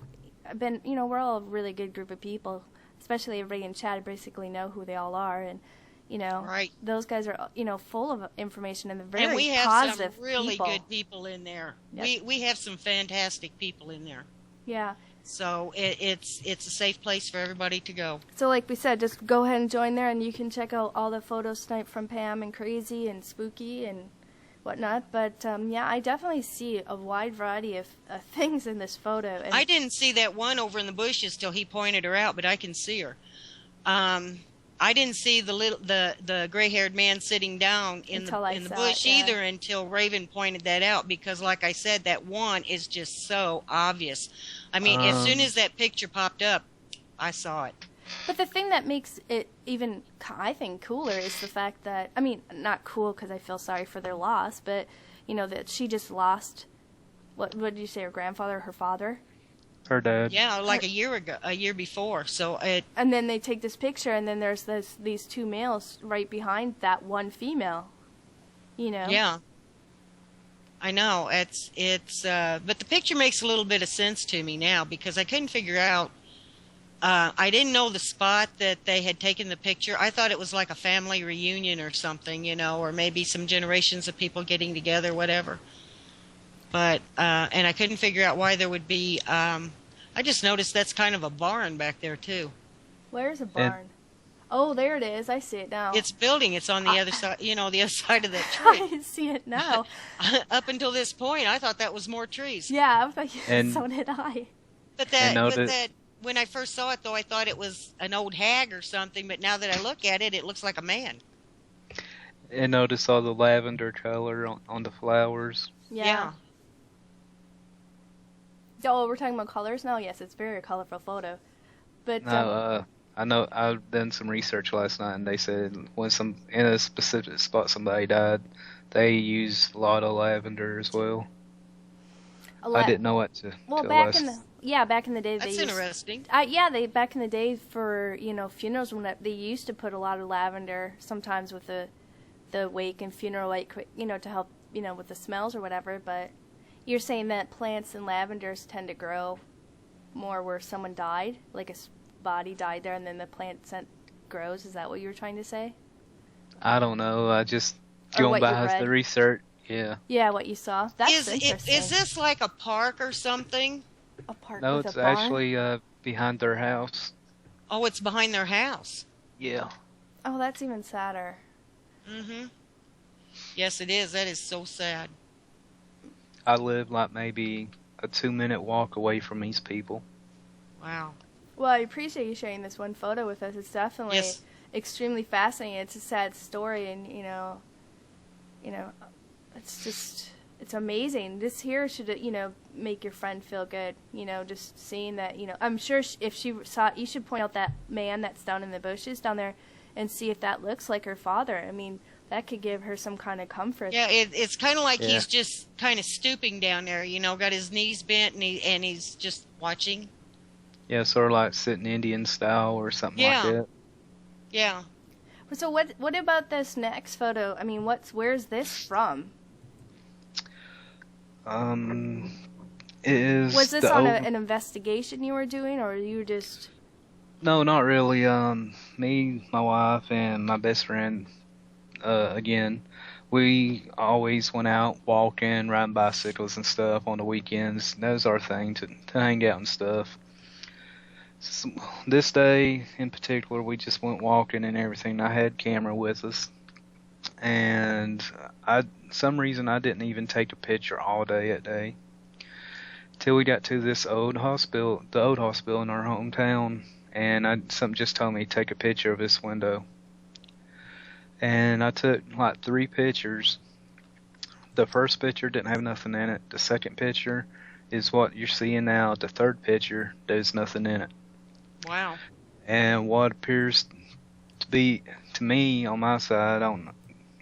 been, you know, we're all a really good group of people, especially everybody in chat basically know who they all are. And, you know, those guys are, you know, full of information and they're very positive people. And we have some really good people in there. Yep. We have some fantastic people in there. Yeah. So it's a safe place for everybody to go. So like we said, just go ahead and join there, and you can check out all the photos tonight from Pam and Crazy and Spooky and whatnot. But yeah, I definitely see a wide variety of things in this photo. And I didn't see that one over in the bushes till he pointed her out, but I can see her. I didn't see the gray-haired man sitting down in the bush either until Raven pointed that out, because like I said, that one is just so obvious. I mean, as soon as that picture popped up, I saw it. But the thing that makes it even, I think, cooler is the fact that, I mean, not cool because I feel sorry for their loss, but, you know, that she just lost, what did you say, her grandfather, her father? Her dad. Yeah, like a year before. So and then they take this picture, and then there's these two males right behind that one female, you know? Yeah. I know. But the picture makes a little bit of sense to me now, because I couldn't figure out, I didn't know the spot that they had taken the picture. I thought it was like a family reunion or something, you know, or maybe some generations of people getting together, whatever. But, and I couldn't figure out why there would be, I just noticed that's kind of a barn back there too. Where's a barn? Oh, there it is. I see it now. It's building. It's on the other side, you know, the other side of that tree. I see it now. Up until this point, I thought that was more trees. Yeah, so did I. But when I first saw it, though, I thought it was an old hag or something. But now that I look at it, it looks like a man. And notice all the lavender color on the flowers. Yeah. Oh, we're talking about colors now? Yes, it's a very colorful photo. But no, I know I've done some research last night, and they said when in a specific spot somebody died, they use a lot of lavender as well. I didn't know what to. Well, back in the day, that's interesting. Back in the day for funerals, when they used to put a lot of lavender sometimes with the wake and funeral, like to help with the smells or whatever. But you're saying that plants and lavenders tend to grow more where someone died, like a body died there, and then the plant scent grows. Is that what you were trying to say? I don't know. I just going by the research. Yeah. Yeah, what you saw. That's interesting. Is this like a park or something? A park? No, with it's a barn? actually behind their house. Oh, it's behind their house. Yeah. Oh, that's even sadder. Mhm. Yes, it is. That is so sad. I live like maybe a 2-minute walk away from these people. Wow. Well, I appreciate you sharing this one photo with us. It's definitely extremely fascinating. It's a sad story, and it's amazing. This here should make your friend feel good. Just seeing that. I'm sure if she saw, you should point out that man that's down in the bushes down there, and see if that looks like her father. I mean, that could give her some kind of comfort. Yeah, it's kind of like he's just kind of stooping down there, got his knees bent, and he's just watching. Yeah, sort of like sitting Indian style or something like that. Yeah. So what about this next photo? I mean, where's this from? Was this on an investigation you were doing, or you were just? No, not really. Me, my wife, and my best friend. Again, we always went out walking, riding bicycles and stuff on the weekends. That was our thing to hang out and stuff. S This day in particular, we just went walking and everything. I had camera with us, and some reason I didn't even take a picture all day that day till we got to this old hospital, the old hospital in our hometown, and something just told me to take a picture of this window. And I took like 3 pictures. The first picture didn't have nothing in it. The second picture is what you're seeing now. The third picture, there's nothing in it. Wow. And what appears to be, to me, on my side, I don't know,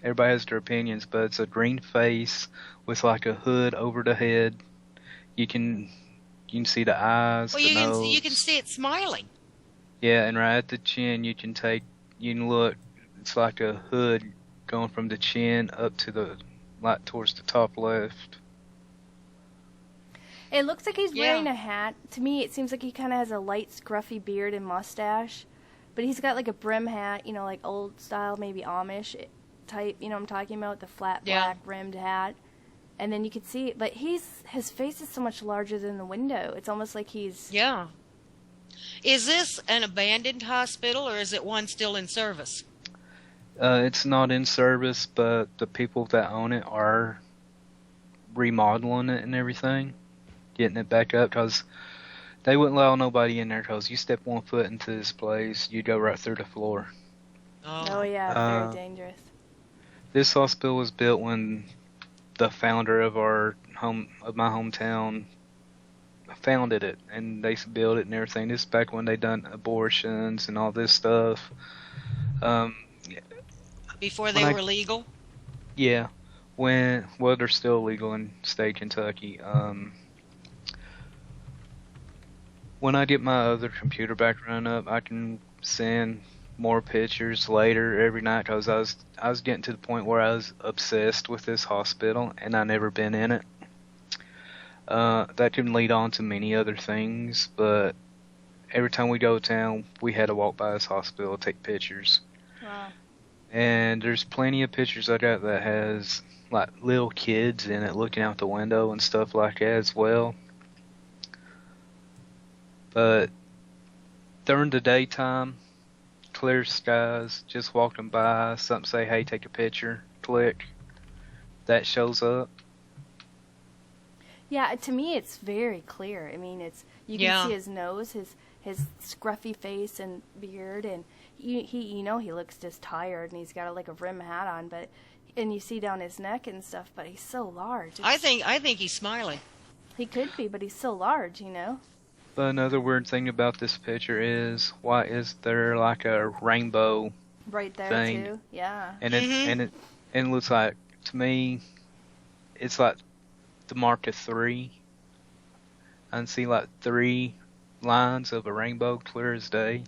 everybody has their opinions, but it's a green face with like a hood over the head. You can see the eyes, Well, the you nose. can see it smiling. Yeah, and right at the chin, you can look. It's like a hood going from the chin up to the, like, towards the top left. It looks like he's Yeah. wearing a hat. To me, it seems like he kind of has a light, scruffy beard and mustache. But he's got like a brim hat, like old style, maybe Amish type. You know what I'm talking about? The flat black rimmed hat. And then you can see, but his face is so much larger than the window. It's almost like he's... Yeah. Is this an abandoned hospital, or is it one still in service? It's not in service, but the people that own it are remodeling it and everything, getting it back up, because they wouldn't allow nobody in there, because you step 1 foot into this place, you go right through the floor. Oh yeah, very dangerous. This hospital was built when the founder of my hometown founded it, and they built it and everything. This is back when they done abortions and all this stuff. Before they were legal? Yeah. They're still legal in state Kentucky. When I get my other computer back run up, I can send more pictures later every night, because I was getting to the point where I was obsessed with this hospital, and I never been in it. That can lead on to many other things, but every time we go to town, we had to walk by this hospital, take pictures. Wow. And there's plenty of pictures I got that has like little kids in it looking out the window and stuff like that as well. But during the daytime, clear skies, just walking by, something say, hey, take a picture, click, that shows up. Yeah, to me it's very clear. I mean, you can see his nose, his scruffy face and beard, and he looks just tired, and he's got like a rim hat on, and you see down his neck and stuff, but he's so large. I think he's smiling. He could be, but he's so large, But another weird thing about this picture is, why is there like a rainbow right there thing? too? Yeah. And it looks like, to me, it's like the mark of 3. I can see like 3 lines of a rainbow clear as day.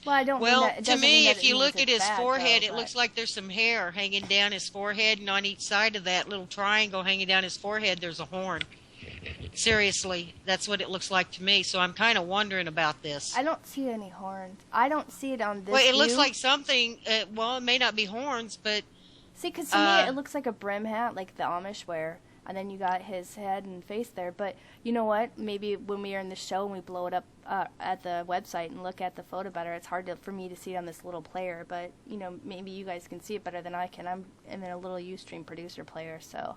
Well, I don't. Well, mean that, it to doesn't me, mean that if it you means look at it's his bad, forehead, though, it but- looks like there's some hair hanging down his forehead, and on each side of that little triangle hanging down his forehead, there's a horn. Seriously, that's what it looks like to me, so I'm kind of wondering about this. I don't see any horns. I don't see it on this Well, it looks view. like something, it may not be horns, but... See, because to me, it looks like a brim hat, like the Amish wear, and then you got his head and face there. But you know what? Maybe when we are in the show and we blow it up at the website and look at the photo better, it's hard for me to see it on this little player. But, maybe you guys can see it better than I can. I'm in a little Ustream producer player, so...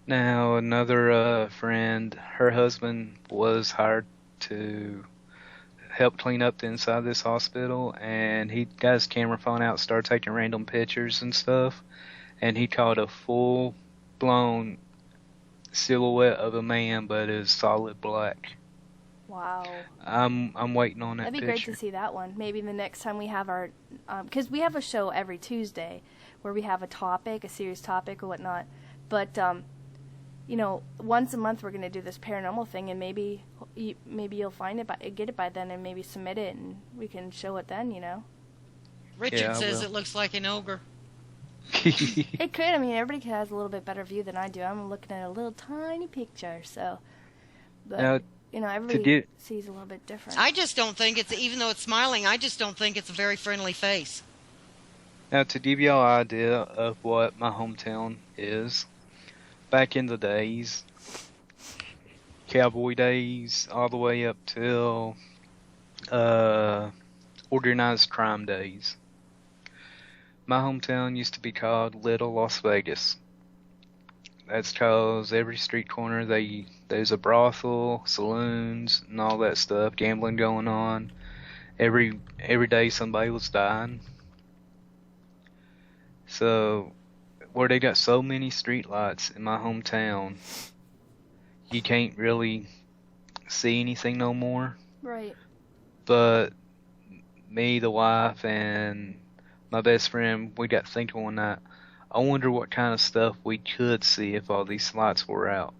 Now, another friend, her husband was hired to help clean up the inside of this hospital, and he got his camera phone out, started taking random pictures and stuff, and he caught a full-blown silhouette of a man, but it was solid black. Wow. I'm waiting on that That'd be picture. great to see that one. Maybe the next time we have our... Because we have a show every Tuesday where we have a topic, a serious topic or whatnot, but... once a month we're going to do this paranormal thing, and maybe you'll get it by then, and maybe submit it, and we can show it then. Richard says it looks like an ogre. It could. I mean, everybody has a little bit better view than I do. I'm looking at a little tiny picture, so. But Now, everybody sees a little bit different. I just don't think even though it's smiling, I just don't think it's a very friendly face. Now, to give y'all an idea of what my hometown is, back in the days, cowboy days all the way up till organized crime days. My hometown used to be called Little Las Vegas. That's 'cause every street corner there's a brothel, saloons, and all that stuff, gambling going on. Every day somebody was dying. So where they got so many street lights in my hometown, you can't really see anything no more. Right. But me, the wife, and my best friend, we got thinking one night, I wonder what kind of stuff we could see if all these lights were out.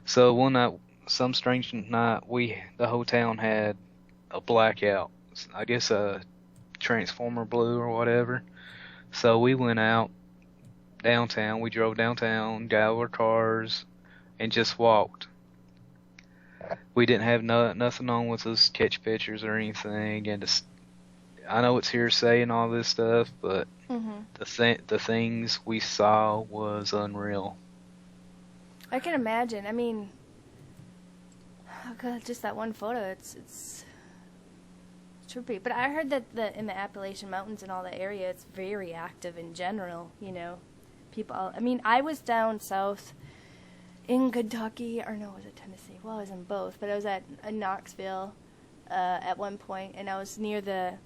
So one night, some strange night, the whole town had a blackout. I guess a transformer blew or whatever. So we went out downtown. We drove downtown, got out of our cars, and just walked. We didn't have nothing on with us, catch pictures or anything. And I know it's hearsay and all this stuff, but the things we saw was unreal. I can imagine. I mean, oh God, just that one photo. It's trippy. But I heard that in the Appalachian Mountains and all that area, it's very active in general. You know, people. I mean, I was down south in Kentucky, or no, was it Tennessee? Well, I was in both, but I was at Knoxville at one point, and I was near the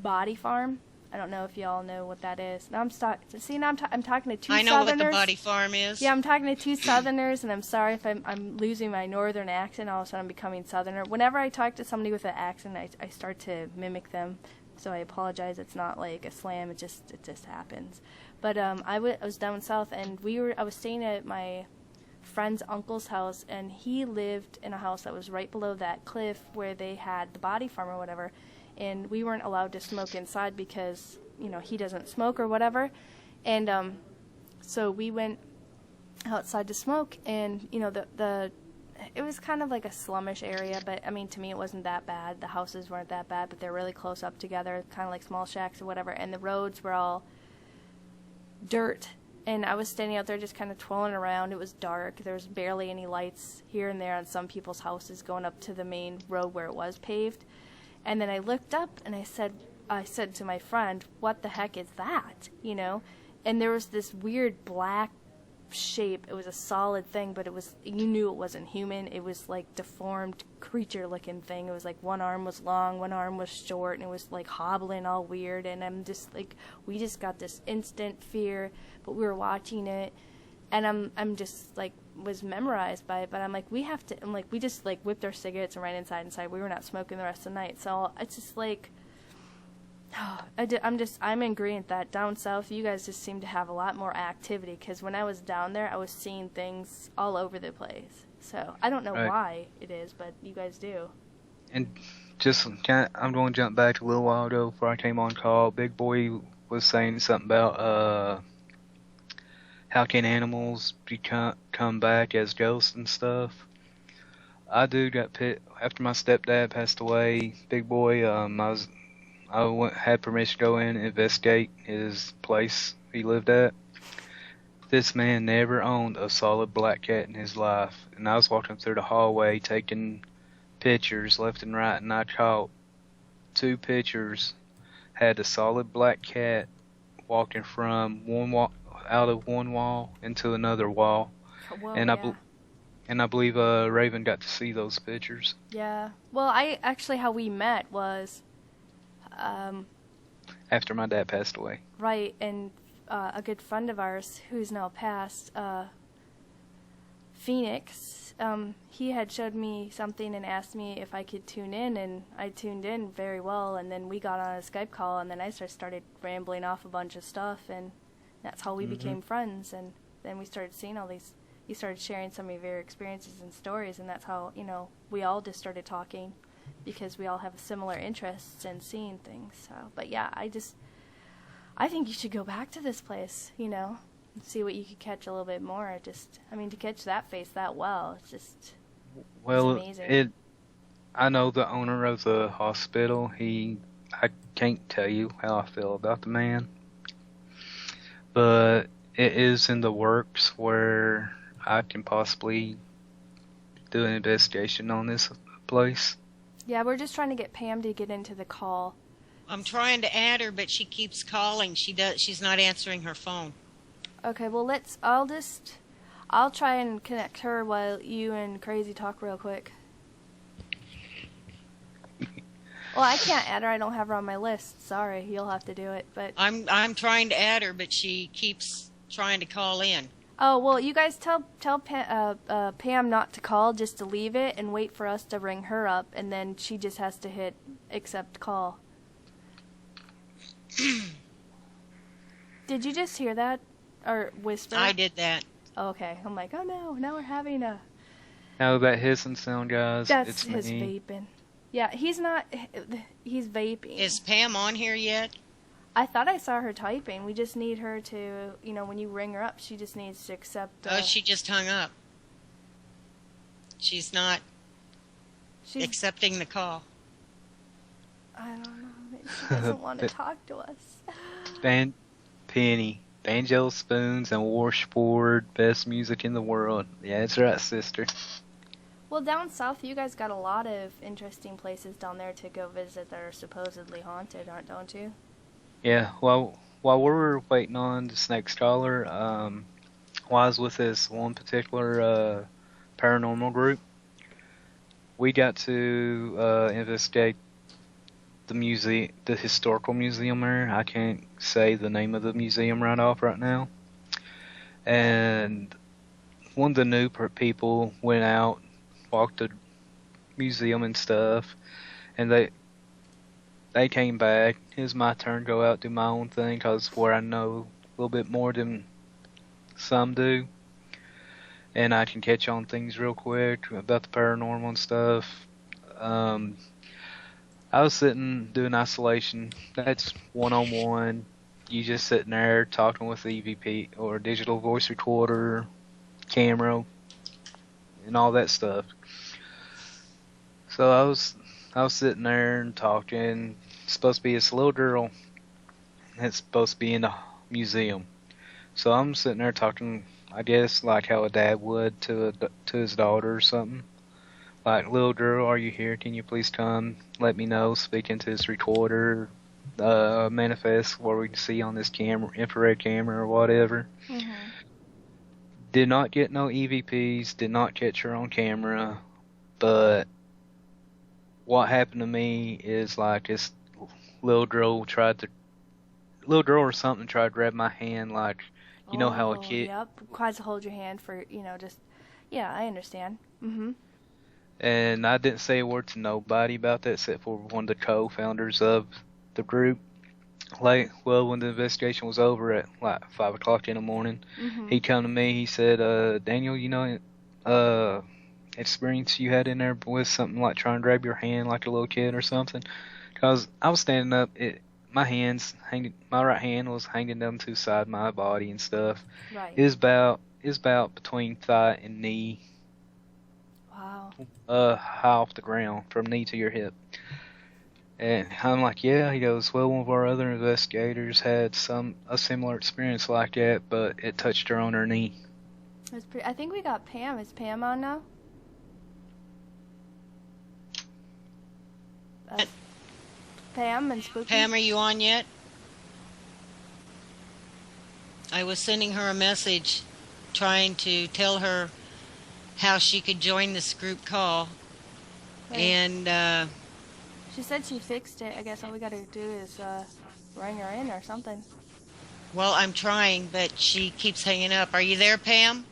Body Farm. I don't know if y'all know what that is. Now I'm talking to two Southerners. I know what the Body Farm is. Yeah, I'm talking to two Southerners, and I'm sorry if I'm losing my northern accent. All of a sudden I'm becoming Southerner. Whenever I talk to somebody with an accent, I start to mimic them. So I apologize. It's not like a slam. It just happens. But I was down south, and I was staying at my friend's uncle's house, and he lived in a house that was right below that cliff where they had the Body Farm or whatever. And we weren't allowed to smoke inside because, you know, he doesn't smoke or whatever. And so we went outside to smoke, and, you know, it was kind of like a slumish area, but, I mean, to me it wasn't that bad. The houses weren't that bad, but they're really close up together, kind of like small shacks or whatever. And the roads were all dirt. And I was standing out there just kind of twirling around. It was dark. There was barely any lights here and there on some people's houses going up to the main road where it was paved. And then I looked up and I said to my friend, "What the heck is that?" You know? And there was this weird black shape. It was a solid thing, but you knew it wasn't human. It was like deformed creature looking thing. It was like one arm was long, one arm was short, and it was like hobbling all weird. And I'm just like, we just got this instant fear, but we were watching it, and I'm just like was memorized by it. But I'm like, we just like whipped our cigarettes and ran inside. We were not smoking the rest of the night. So it's just like, I'm in agreement that down south you guys just seem to have a lot more activity, because when I was down there I was seeing things all over the place. So I don't know why it is, but you guys do. And I'm going to jump back a little while ago before I came on call. Big Boy was saying something about how can animals come back as ghosts and stuff. I got pit after my stepdad passed away. Big Boy, had permission to go in and investigate his place he lived at. This man never owned a solid black cat in his life, and I was walking through the hallway taking pictures left and right, and I caught 2 pictures had a solid black cat walking from one wall out of one wall into another wall. Whoa, and yeah. I believe Raven got to see those pictures. Yeah. Well, how we met was after my dad passed away. Right, and a good friend of ours who's now passed, Phoenix, he had showed me something and asked me if I could tune in, and I tuned in very well, and then we got on a Skype call, and then I started rambling off a bunch of stuff, and that's how we became friends. And then we started seeing all these, you started sharing some of your experiences and stories, and that's how, you know, we all just started talking, because we all have similar interests in seeing things. So, but yeah, I think you should go back to this place, you know, and see what you could catch a little bit more. To catch that face that well, it's amazing. I know the owner of the hospital. I can't tell you how I feel about the man, but it is in the works where I can possibly do an investigation on this place. Yeah, we're just trying to get Pam to get into the call. I'm trying to add her, but she keeps calling. She's not answering her phone. Okay, well I'll try and connect her while you and Crazy talk real quick. Well, I can't add her. I don't have her on my list. Sorry, you'll have to do it. But I'm trying to add her, but she keeps trying to call in. oh well, you guys tell Pam not to call, just to leave it and wait for us to ring her up, and then she just has to hit accept call. Did you just hear that or whisper? I did that. Okay, I'm like, oh no, now we're having a. Now that hissing sound, guys, That's it's his me. vaping. Yeah, he's not. He's vaping. Is Pam on here yet? I thought I saw her typing. We just need her to, when you ring her up, she just needs to accept. Oh, she just hung up. She's not accepting the call. I don't know. Maybe she doesn't want to talk to us. Penny, banjo spoons and washboard, best music in the world. Yeah, that's right, sister. Well, down south, you guys got a lot of interesting places down there to go visit that are supposedly haunted, don't you? Yeah, well, while we were waiting on this next caller, while I was with this one particular paranormal group, we got to investigate the historical museum there. I can't say the name of the museum right now. And one of the new people went out, walked the museum and stuff, and they came back. It was my turn to go out do my own thing, because where I know a little bit more than some do, and I can catch on things real quick about the paranormal and stuff. I was sitting doing isolation. That's one-on-one. You just sitting there talking with the EVP or digital voice recorder, camera, and all that stuff. So I was sitting there and talking. It's supposed to be this little girl that's supposed to be in the museum. So I'm sitting there talking, I guess, like how a dad would to his daughter or something. Like, little girl, are you here? Can you please come? Let me know. Speak into this recorder, manifest what we can see on this camera, infrared camera or whatever. Mm-hmm. Did not get no EVPs. Did not catch her on camera. But what happened to me is like this little girl or something tried to grab my hand, like, you know how a kid. Yep, tries to hold your hand for, just. Yeah, I understand. Mm-hmm. And I didn't say a word to nobody about that except for one of the co-founders of the group. When the investigation was over at like 5 o'clock in the morning, Mm-hmm. he come to me. He said, "Daniel, experience you had in there with something like trying to grab your hand like a little kid or something?" Because I was standing up, my right hand was hanging down to the side of my body and stuff. Right. It was about between thigh and knee. Wow. High off the ground, from knee to your hip. And I'm like, yeah. He goes, well, one of our other investigators had a similar experience like that, but it touched her on her knee. I think we got Pam. Is Pam on now? Pam and Spooky? Pam, are you on yet? I was sending her a message trying to tell her how she could join this group call. Right. And she said she fixed it. I guess all we got to do is ring her in or something. well, I'm trying, but she keeps hanging up. Are you there, Pam?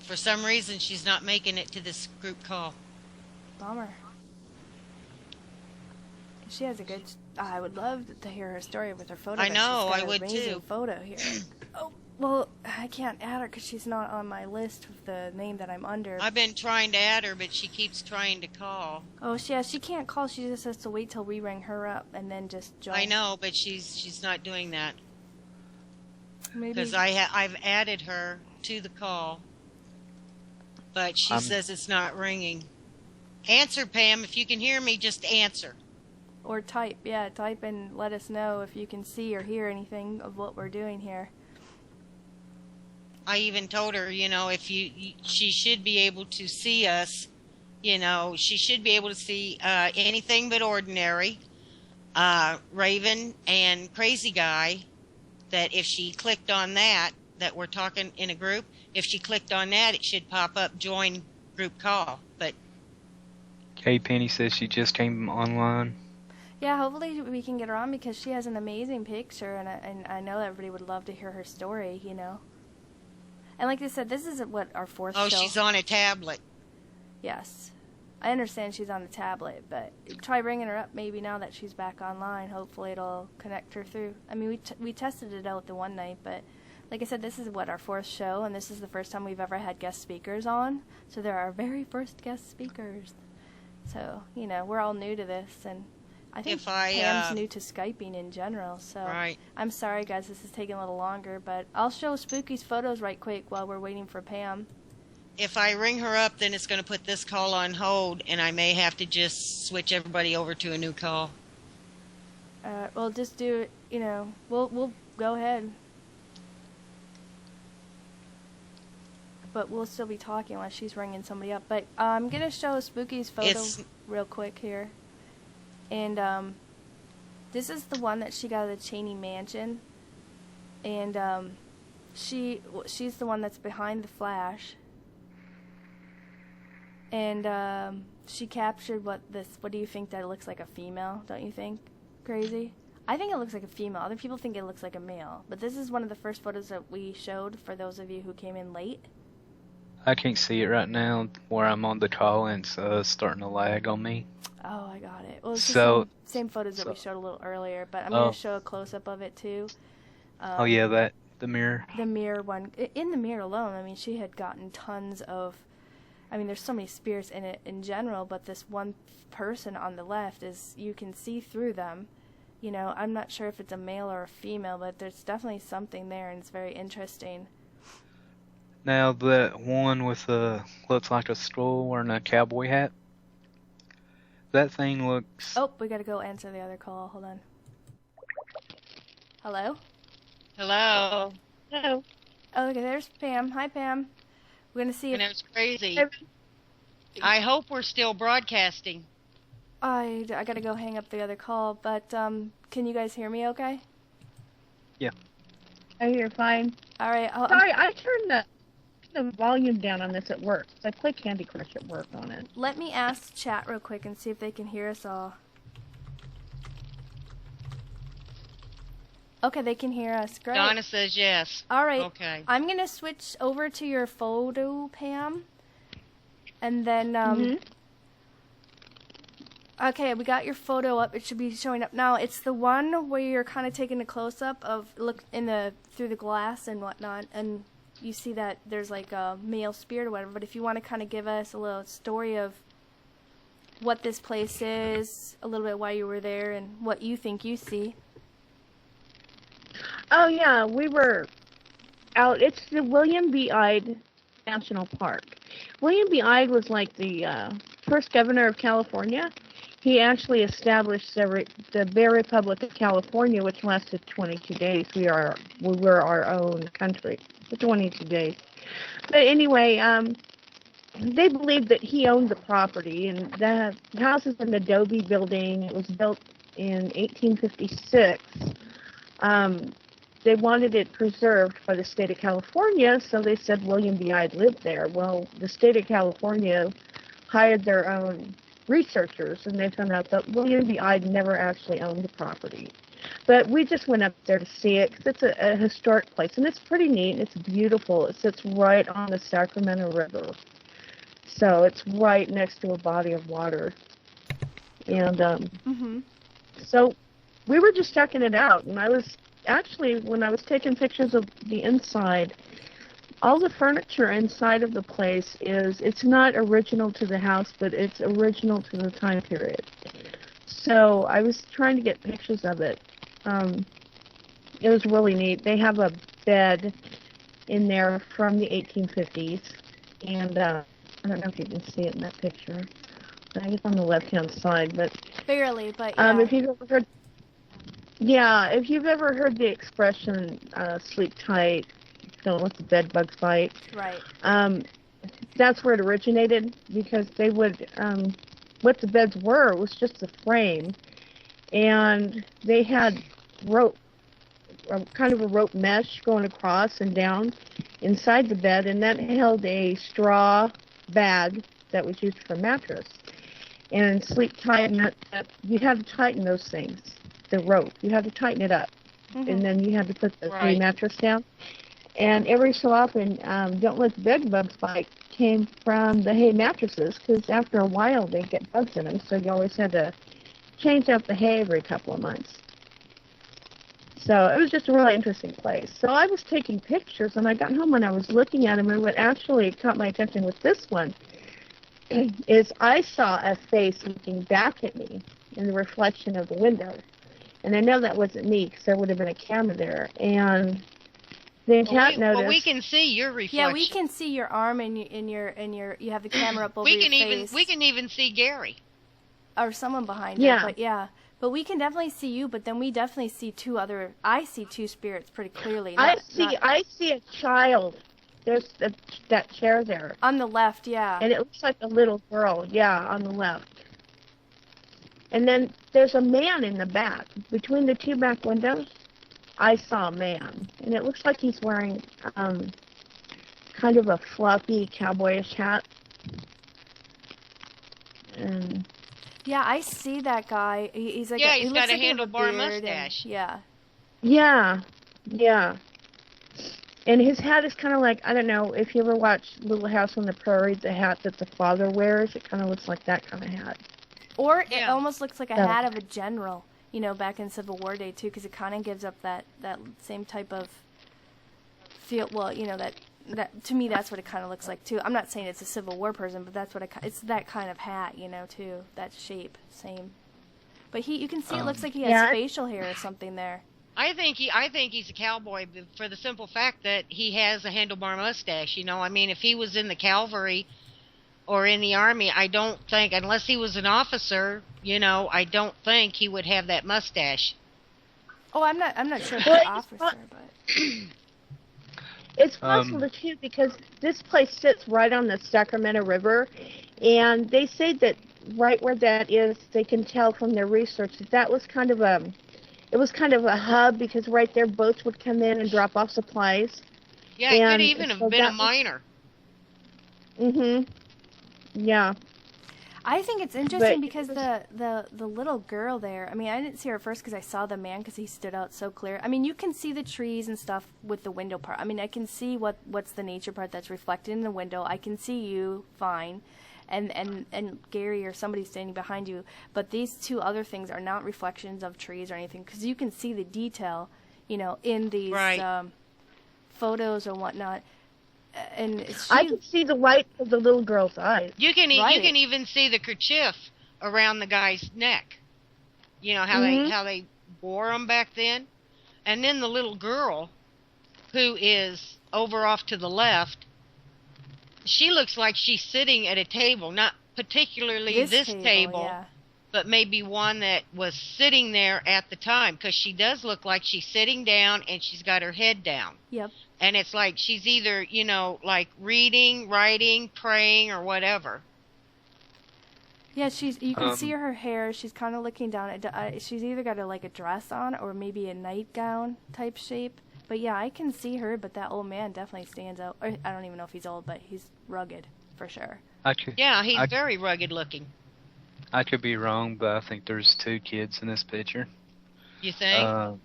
For some reason, she's not making it to this group call. Bummer. She has a good. I would love to hear her story with her photo. I know, She's got I would amazing too. Photo here. Oh well, I can't add her because she's not on my list with the name that I'm under. I've been trying to add her, but she keeps trying to call. Oh, she can't call. She just has to wait till we ring her up and then just join. I know, but she's not doing that Maybe. because I've added her to the call, but she says it's not ringing. Answer, Pam. If you can hear me, just answer. Or type, yeah, type and let us know if you can see or hear anything of what we're doing here. I even told her, if she should be able to see us. She should be able to see anything but ordinary, Raven and Crazy Guy. That if she clicked on that we're talking in a group, if she clicked on that, it should pop up join group call. But Kay Penny says she just came online. Yeah, hopefully we can get her on because she has an amazing picture, and I know everybody would love to hear her story, And like I said, this is what our fourth show. Oh, she's on a tablet. Yes. I understand she's on the tablet, but try bringing her up maybe now that she's back online. Hopefully it'll connect her through. I mean, we tested it out the one night, but like I said, this is what our fourth show, and this is the first time we've ever had guest speakers on. So they're our very first guest speakers. So, we're all new to this, and I think Pam's new to Skyping in general, so right. I'm sorry, guys, this is taking a little longer, but I'll show Spooky's photos right quick while we're waiting for Pam. If I ring her up, then it's going to put this call on hold, and I may have to just switch everybody over to a new call. Well, just do it, we'll go ahead. But we'll still be talking while she's ringing somebody up. But I'm going to show Spooky's photo real quick here. And this is the one that she got at the Cheney Mansion. And she's the one that's behind the flash. And she captured what do you think that it looks like a female, don't you think? Crazy? I think it looks like a female. Other people think it looks like a male. But this is one of the first photos that we showed for those of you who came in late. I can't see it right now where I'm on the call, and it's starting to lag on me. Oh, I got it. Well, it's the same photos that we showed a little earlier, but I'm going to show a close-up of it, too. The mirror. The mirror one. In the mirror alone, I mean, she had gotten tons of... I mean, there's so many spirits in it in general, but this one person on the left you can see through them. I'm not sure if it's a male or a female, but there's definitely something there, and it's very interesting. Now, that one with looks like a skull wearing a cowboy hat, that thing looks... Oh, we gotta go answer the other call. Hold on. Hello? Hello? Hello. Oh, okay, there's Pam. Hi, Pam. We're gonna see if... It's crazy. I hope we're still broadcasting. I gotta go hang up the other call, but can you guys hear me okay? Yeah. I hear fine. All right. Sorry, I turned the volume down on this at work. I play Candy Crush at work on it. Let me ask chat real quick and see if they can hear us all. Okay, they can hear us. Great. Donna says yes. All right. Okay. I'm going to switch over to your photo, Pam. And then, Okay, we got your photo up. It should be showing up now. It's the one where you're kind of taking a close-up of through the glass and whatnot, and you see that there's like a male spirit or whatever. But if you want to kind of give us a little story of what this place is, a little bit why you were there, and what you think you see. Oh, yeah, we were out. It's the William B. Ide National Park. William B. Ide was like the first governor of California. He actually established the Bear Republic of California, which lasted 22 days. We were our own country for 22 days. But anyway, they believed that he owned the property, and the house is an adobe building. It was built in 1856. They wanted it preserved by the state of California, so they said William B. Ide lived there. Well, the state of California hired their own researchers, and they found out that William B. Ide never actually owned the property. But we just went up there to see it because it's a historic place, and it's pretty neat. It's beautiful. It sits right on the Sacramento River, so it's right next to a body of water. And so we were just checking it out, and when I was taking pictures of the inside, all the furniture inside of the place it's not original to the house, but it's original to the time period. So I was trying to get pictures of it. It was really neat. They have a bed in there from the 1850s, and I don't know if you can see it in that picture. I guess on the left-hand side, but barely. But yeah. If you've ever heard the expression "sleep tight," don't let the bed bugs bite. Right. That's where it originated, because they would, what the beds were was just a frame, and they had rope, kind of a rope mesh going across and down inside the bed, and that held a straw bag that was used for mattress. And sleep tighten, you had to tighten those things, the rope. You had to tighten it up. And then you had to put the free mattress down. And every so often, don't let the bed bugs bite came from the hay mattresses, because after a while they get bugs in them, so you always had to change out the hay every couple of months. So it was just a really interesting place. So I was taking pictures, and I got home and I was looking at them, and what actually caught my attention with this one is I saw a face looking back at me in the reflection of the window. And I know that wasn't me, because there would have been a camera there. And then Kat noticed. Well, we can see your reflection. Yeah, we can see your arm and your you have the camera up over your face. We can even see Gary. Or someone behind you. But yeah. But we can definitely see you, but then we definitely see I see two spirits pretty clearly. I see a child. There's that chair there. On the left, yeah. And it looks like a little girl, yeah, on the left. And then there's a man in the back. Between the two back windows, I saw a man. And it looks like he's wearing kind of a fluffy cowboyish hat. And yeah, I see that guy. He's like he's got a handlebar mustache. Yeah. Yeah. And his hat is kind of like, I don't know, if you ever watched Little House on the Prairie, the hat that the father wears, it kind of looks like that kind of hat. Or it almost looks like a hat of a general, back in Civil War day, too, because it kind of gives up that same type of feel. Well, that to me, that's what it kind of looks like, too. I'm not saying it's a Civil War person, but that's what it's that kind of hat, too. That shape, same. But you can see it looks like he has facial hair or something there. I think he's a cowboy for the simple fact that he has a handlebar mustache. I mean, if he was in the cavalry or in the army, I don't think, unless he was an officer, I don't think he would have that mustache. Oh, I'm not sure if he's an officer, but it's possible too, because this place sits right on the Sacramento River, and they say that right where that is, they can tell from their research that was kind of a hub, because right there boats would come in and drop off supplies. Yeah, it could even have been a miner. Yeah. I think it's interesting because the little girl there, I mean, I didn't see her first because I saw the man because he stood out so clear. I mean, you can see the trees and stuff with the window part. I mean, I can see what's the nature part that's reflected in the window. I can see you fine. And Gary or somebody standing behind you, but these two other things are not reflections of trees or anything, because you can see the detail, in these photos or whatnot. And I can see the white of the little girl's eyes. You can even see the kerchief around the guy's neck. How they wore them back then, and then the little girl, who is over off to the left. She looks like she's sitting at a table, not particularly this table, but maybe one that was sitting there at the time, because she does look like she's sitting down and she's got her head down. Yep. And it's like she's either, like reading, writing, praying, or whatever. Yeah, you can see her hair. She's kind of looking down. She's either got a dress on or maybe a nightgown type shape. But yeah, I can see her, but that old man definitely stands out. Or, I don't even know if he's old, but he's rugged, for sure. He's very rugged looking. I could be wrong, but I think there's two kids in this picture. You think?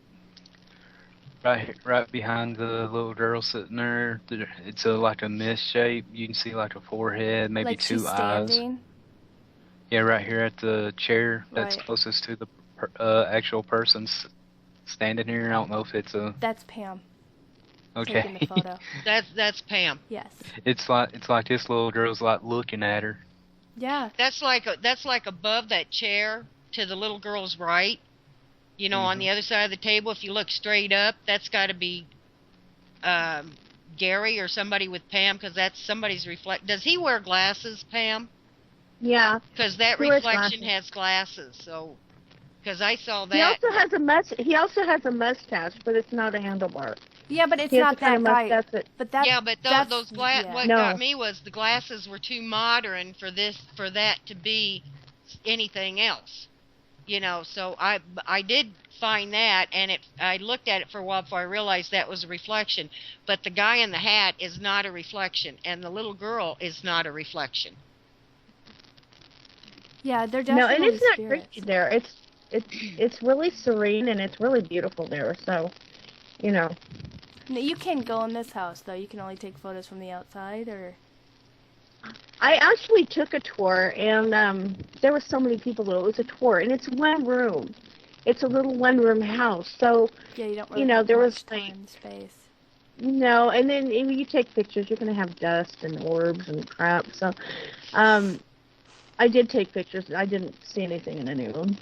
Right behind the little girl sitting there, it's like a mist shape. You can see like a forehead, maybe like two she's eyes. Standing? Yeah, right here at the chair that's right closest to the actual person's standing here. I don't know if it's a. That's Pam. Okay. Taking the photo. That's Pam. Yes. It's like this little girl's like looking at her. Yeah. That's like above that chair to the little girl's right. On the other side of the table, if you look straight up, that's got to be Gary or somebody with Pam, because that's somebody's reflect. Does he wear glasses, Pam? Yeah. Because that reflection has glasses. So, because I saw that. He also has a mustache, but it's not a handlebar. Yeah, but it's He has not the kind that of guy. mustache that. But that. Yeah, but that's, those yeah. what No. got me was the glasses were too modern for that to be anything else. You know, so I did find that, and I looked at it for a while before I realized that was a reflection. But the guy in the hat is not a reflection, and the little girl is not a reflection. Yeah, they're No, definitely and it's not spirits. creepy there. It's really serene and it's really beautiful there. So, you know. No, you can't go in this house though. You can only take photos from the outside, or. I actually took a tour, and there were so many people though. It was a tour, and it's one room. It's a little one-room house. So, Yeah, you don't really you know, have there much was like time, space. no, and then if you take pictures, you're gonna have dust and orbs and crap. So, I did take pictures. I didn't see anything in any of them.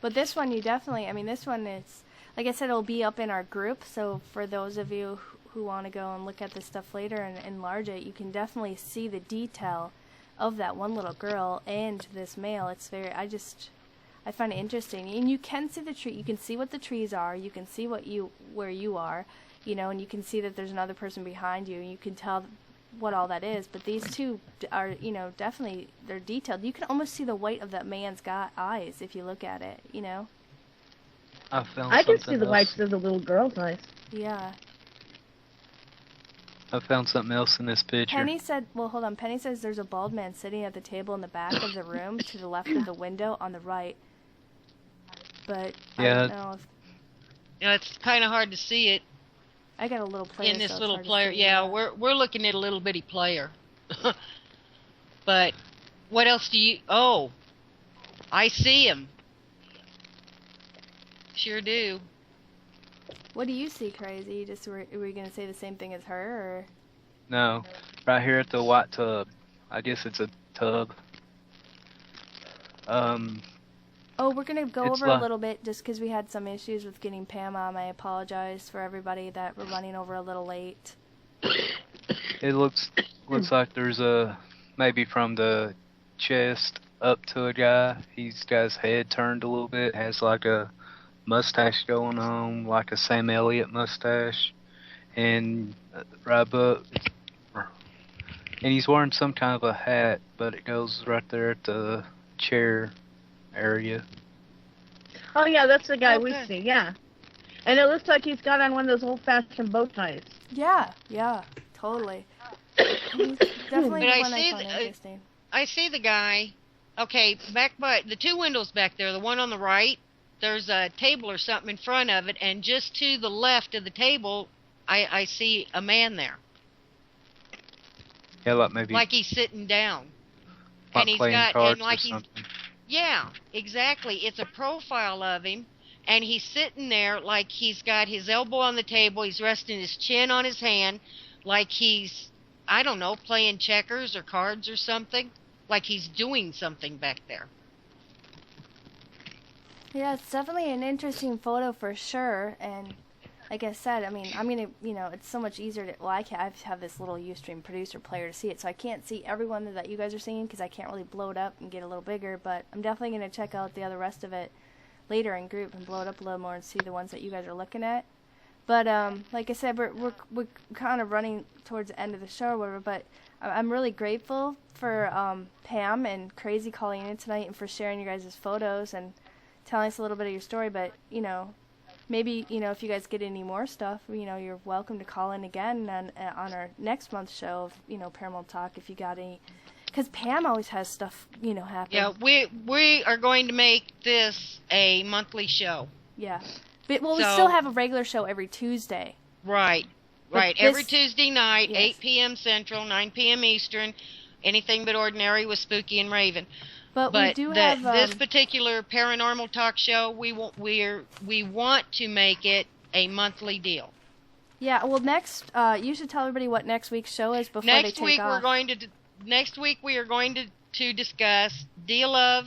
But this one, you definitely. I mean, this one is, like I said, it'll be up in our group. So for those of you who want to go and look at this stuff later and enlarge it, you can definitely see the detail of that one little girl and this male. It's very. I find it interesting, and you can see the tree. You can see what the trees are. You can see where you are, you know, and you can see that there's another person behind you. And you can tell what all that is. But these two are, you know, definitely they're detailed. You can almost see the white of that man's eyes if you look at it, you know. I found I can something see the else. whites of the little girl's eyes. Yeah. I found something else in this picture. Penny said, well, hold on. Penny says there's a bald man sitting at the table in the back of the room to the left of the window on the right. But I Yeah. don't know if You know, it's kind of hard to see it I got a little player. in this so it's little hard to player. see, Yeah, we're looking at a little bitty player. But what else do you? Oh, I see him. Sure do. What do you see, Crazy? You just were you gonna say the same thing as her, or? No, right here at the white tub. I guess it's a tub. Oh, we're gonna go It's over a like- little bit just because we had some issues with getting Pam on. I apologize for everybody that we're running over a little late. It looks like there's maybe from the chest up to a guy. He's got his head turned a little bit, has like a mustache going on, like a Sam Elliott mustache, and right up, and he's wearing some kind of a hat, but it goes right there at the chair area. Oh yeah, that's the guy we Okay. see. Yeah, and it looks like he's got on one of those old-fashioned bow ties. Yeah, totally. He's definitely But I one I see find interesting. I see the guy. Okay, back by the two windows back there, the one on the right, there's a table or something in front of it, and just to the left of the table, I see a man there, Yeah, like maybe like he's sitting down, like and he's playing got cards and like or he's something. yeah, exactly. It's a profile of him, and he's sitting there like he's got his elbow on the table, he's resting his chin on his hand, like he's, I don't know, playing checkers or cards or something, like he's doing something back there. Yeah, it's definitely an interesting photo for sure. And like I said, I mean, I'm gonna, you know, it's so much easier to. Well, I have this little Ustream producer player to see it, so I can't see everyone that you guys are seeing because I can't really blow it up and get a little bigger. But I'm definitely gonna check out the other rest of it later in group and blow it up a little more and see the ones that you guys are looking at. But like I said, we're kind of running towards the end of the show or whatever. But I'm really grateful for Pam and Crazy calling in tonight and for sharing your guys' photos and telling us a little bit of your story. But you know, maybe you know if you guys get any more stuff, you know, you're welcome to call in again on our next month's show of Paranormal Talk if you got any. Because Pam always has stuff happen. Yeah, we are going to make this a monthly show. Yeah. But, well, we So- still have a regular show every Tuesday. Right. But Right. this- Every Tuesday night, Yes. 8 p.m. Central, 9 p.m. Eastern. Anything but ordinary with Spooky and Raven. But we do have this particular Paranormal Talk show, we want to make it a monthly deal. Yeah, well, next, you should tell everybody what next week's show is before they Next take week off. we are going to discuss Deal of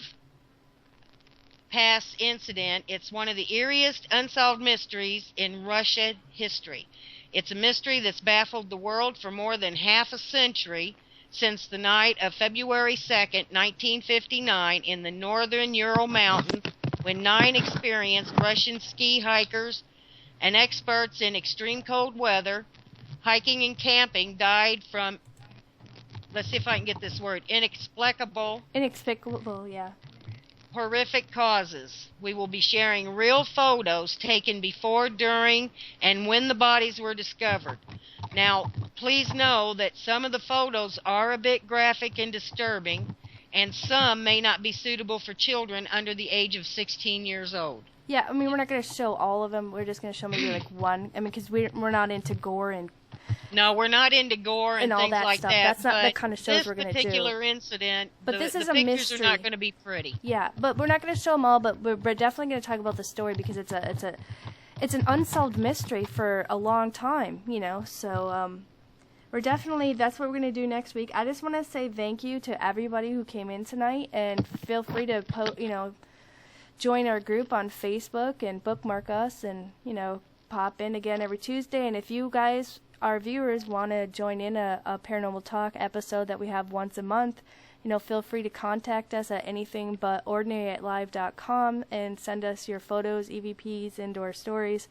Past Incident. It's one of the eeriest unsolved mysteries in Russia history. It's a mystery that's baffled the world for more than half a century, since the night of February 2nd, 1959, in the northern Ural Mountain, when 9 experienced Russian ski hikers and experts in extreme cold weather, hiking and camping died from, let's see if I can get this word, inexplicable, yeah. horrific causes. We will be sharing real photos taken before, during, and when the bodies were discovered. Now, please know that some of the photos are a bit graphic and disturbing, and some may not be suitable for children under the age of 16 years old. Yeah, I mean, we're not going to show all of them. We're just going to show maybe like one. I mean, because we're not into gore and no, we're not into gore and all things that like stuff. that. That's not the kind of shows we're going to do. This particular incident, but this is the a pictures mystery. are not going to be pretty. Yeah, but we're not going to show them all. But we're definitely going to talk about the story because it's an unsolved mystery for a long time. You know, so we're definitely, that's what we're going to do next week. I just want to say thank you to everybody who came in tonight, and feel free to join our group on Facebook and bookmark us, and pop in again every Tuesday. And if you guys, our viewers, want to join in a Paranormal Talk episode that we have once a month, feel free to contact us at anythingbutordinary@live.com and send us your photos, EVPs, and/or stories.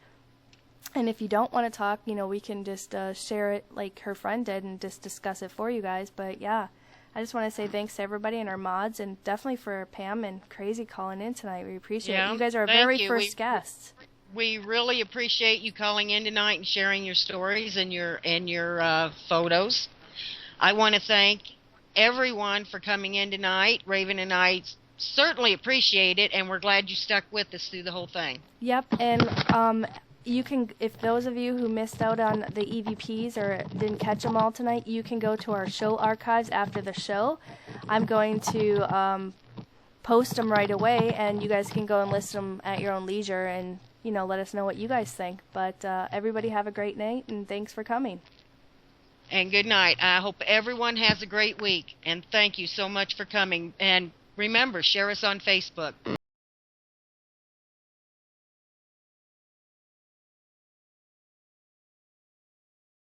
And if you don't want to talk, we can just share it like her friend did and just discuss it for you guys. But yeah, I just want to say thanks to everybody and our mods, and definitely for Pam and Crazy calling in tonight. We appreciate it. You guys are our very first guests. We really appreciate you calling in tonight and sharing your stories and your photos. I want to thank everyone for coming in tonight. Raven and I certainly appreciate it, and we're glad you stuck with us through the whole thing. Yep, and you can, if those of you who missed out on the EVPs or didn't catch them all tonight, you can go to our show archives after the show. I'm going to post them right away, and you guys can go and listen them at your own leisure, and let us know what you guys think. But everybody have a great night, and thanks for coming. And good night. I hope everyone has a great week, and thank you so much for coming. And remember, share us on Facebook.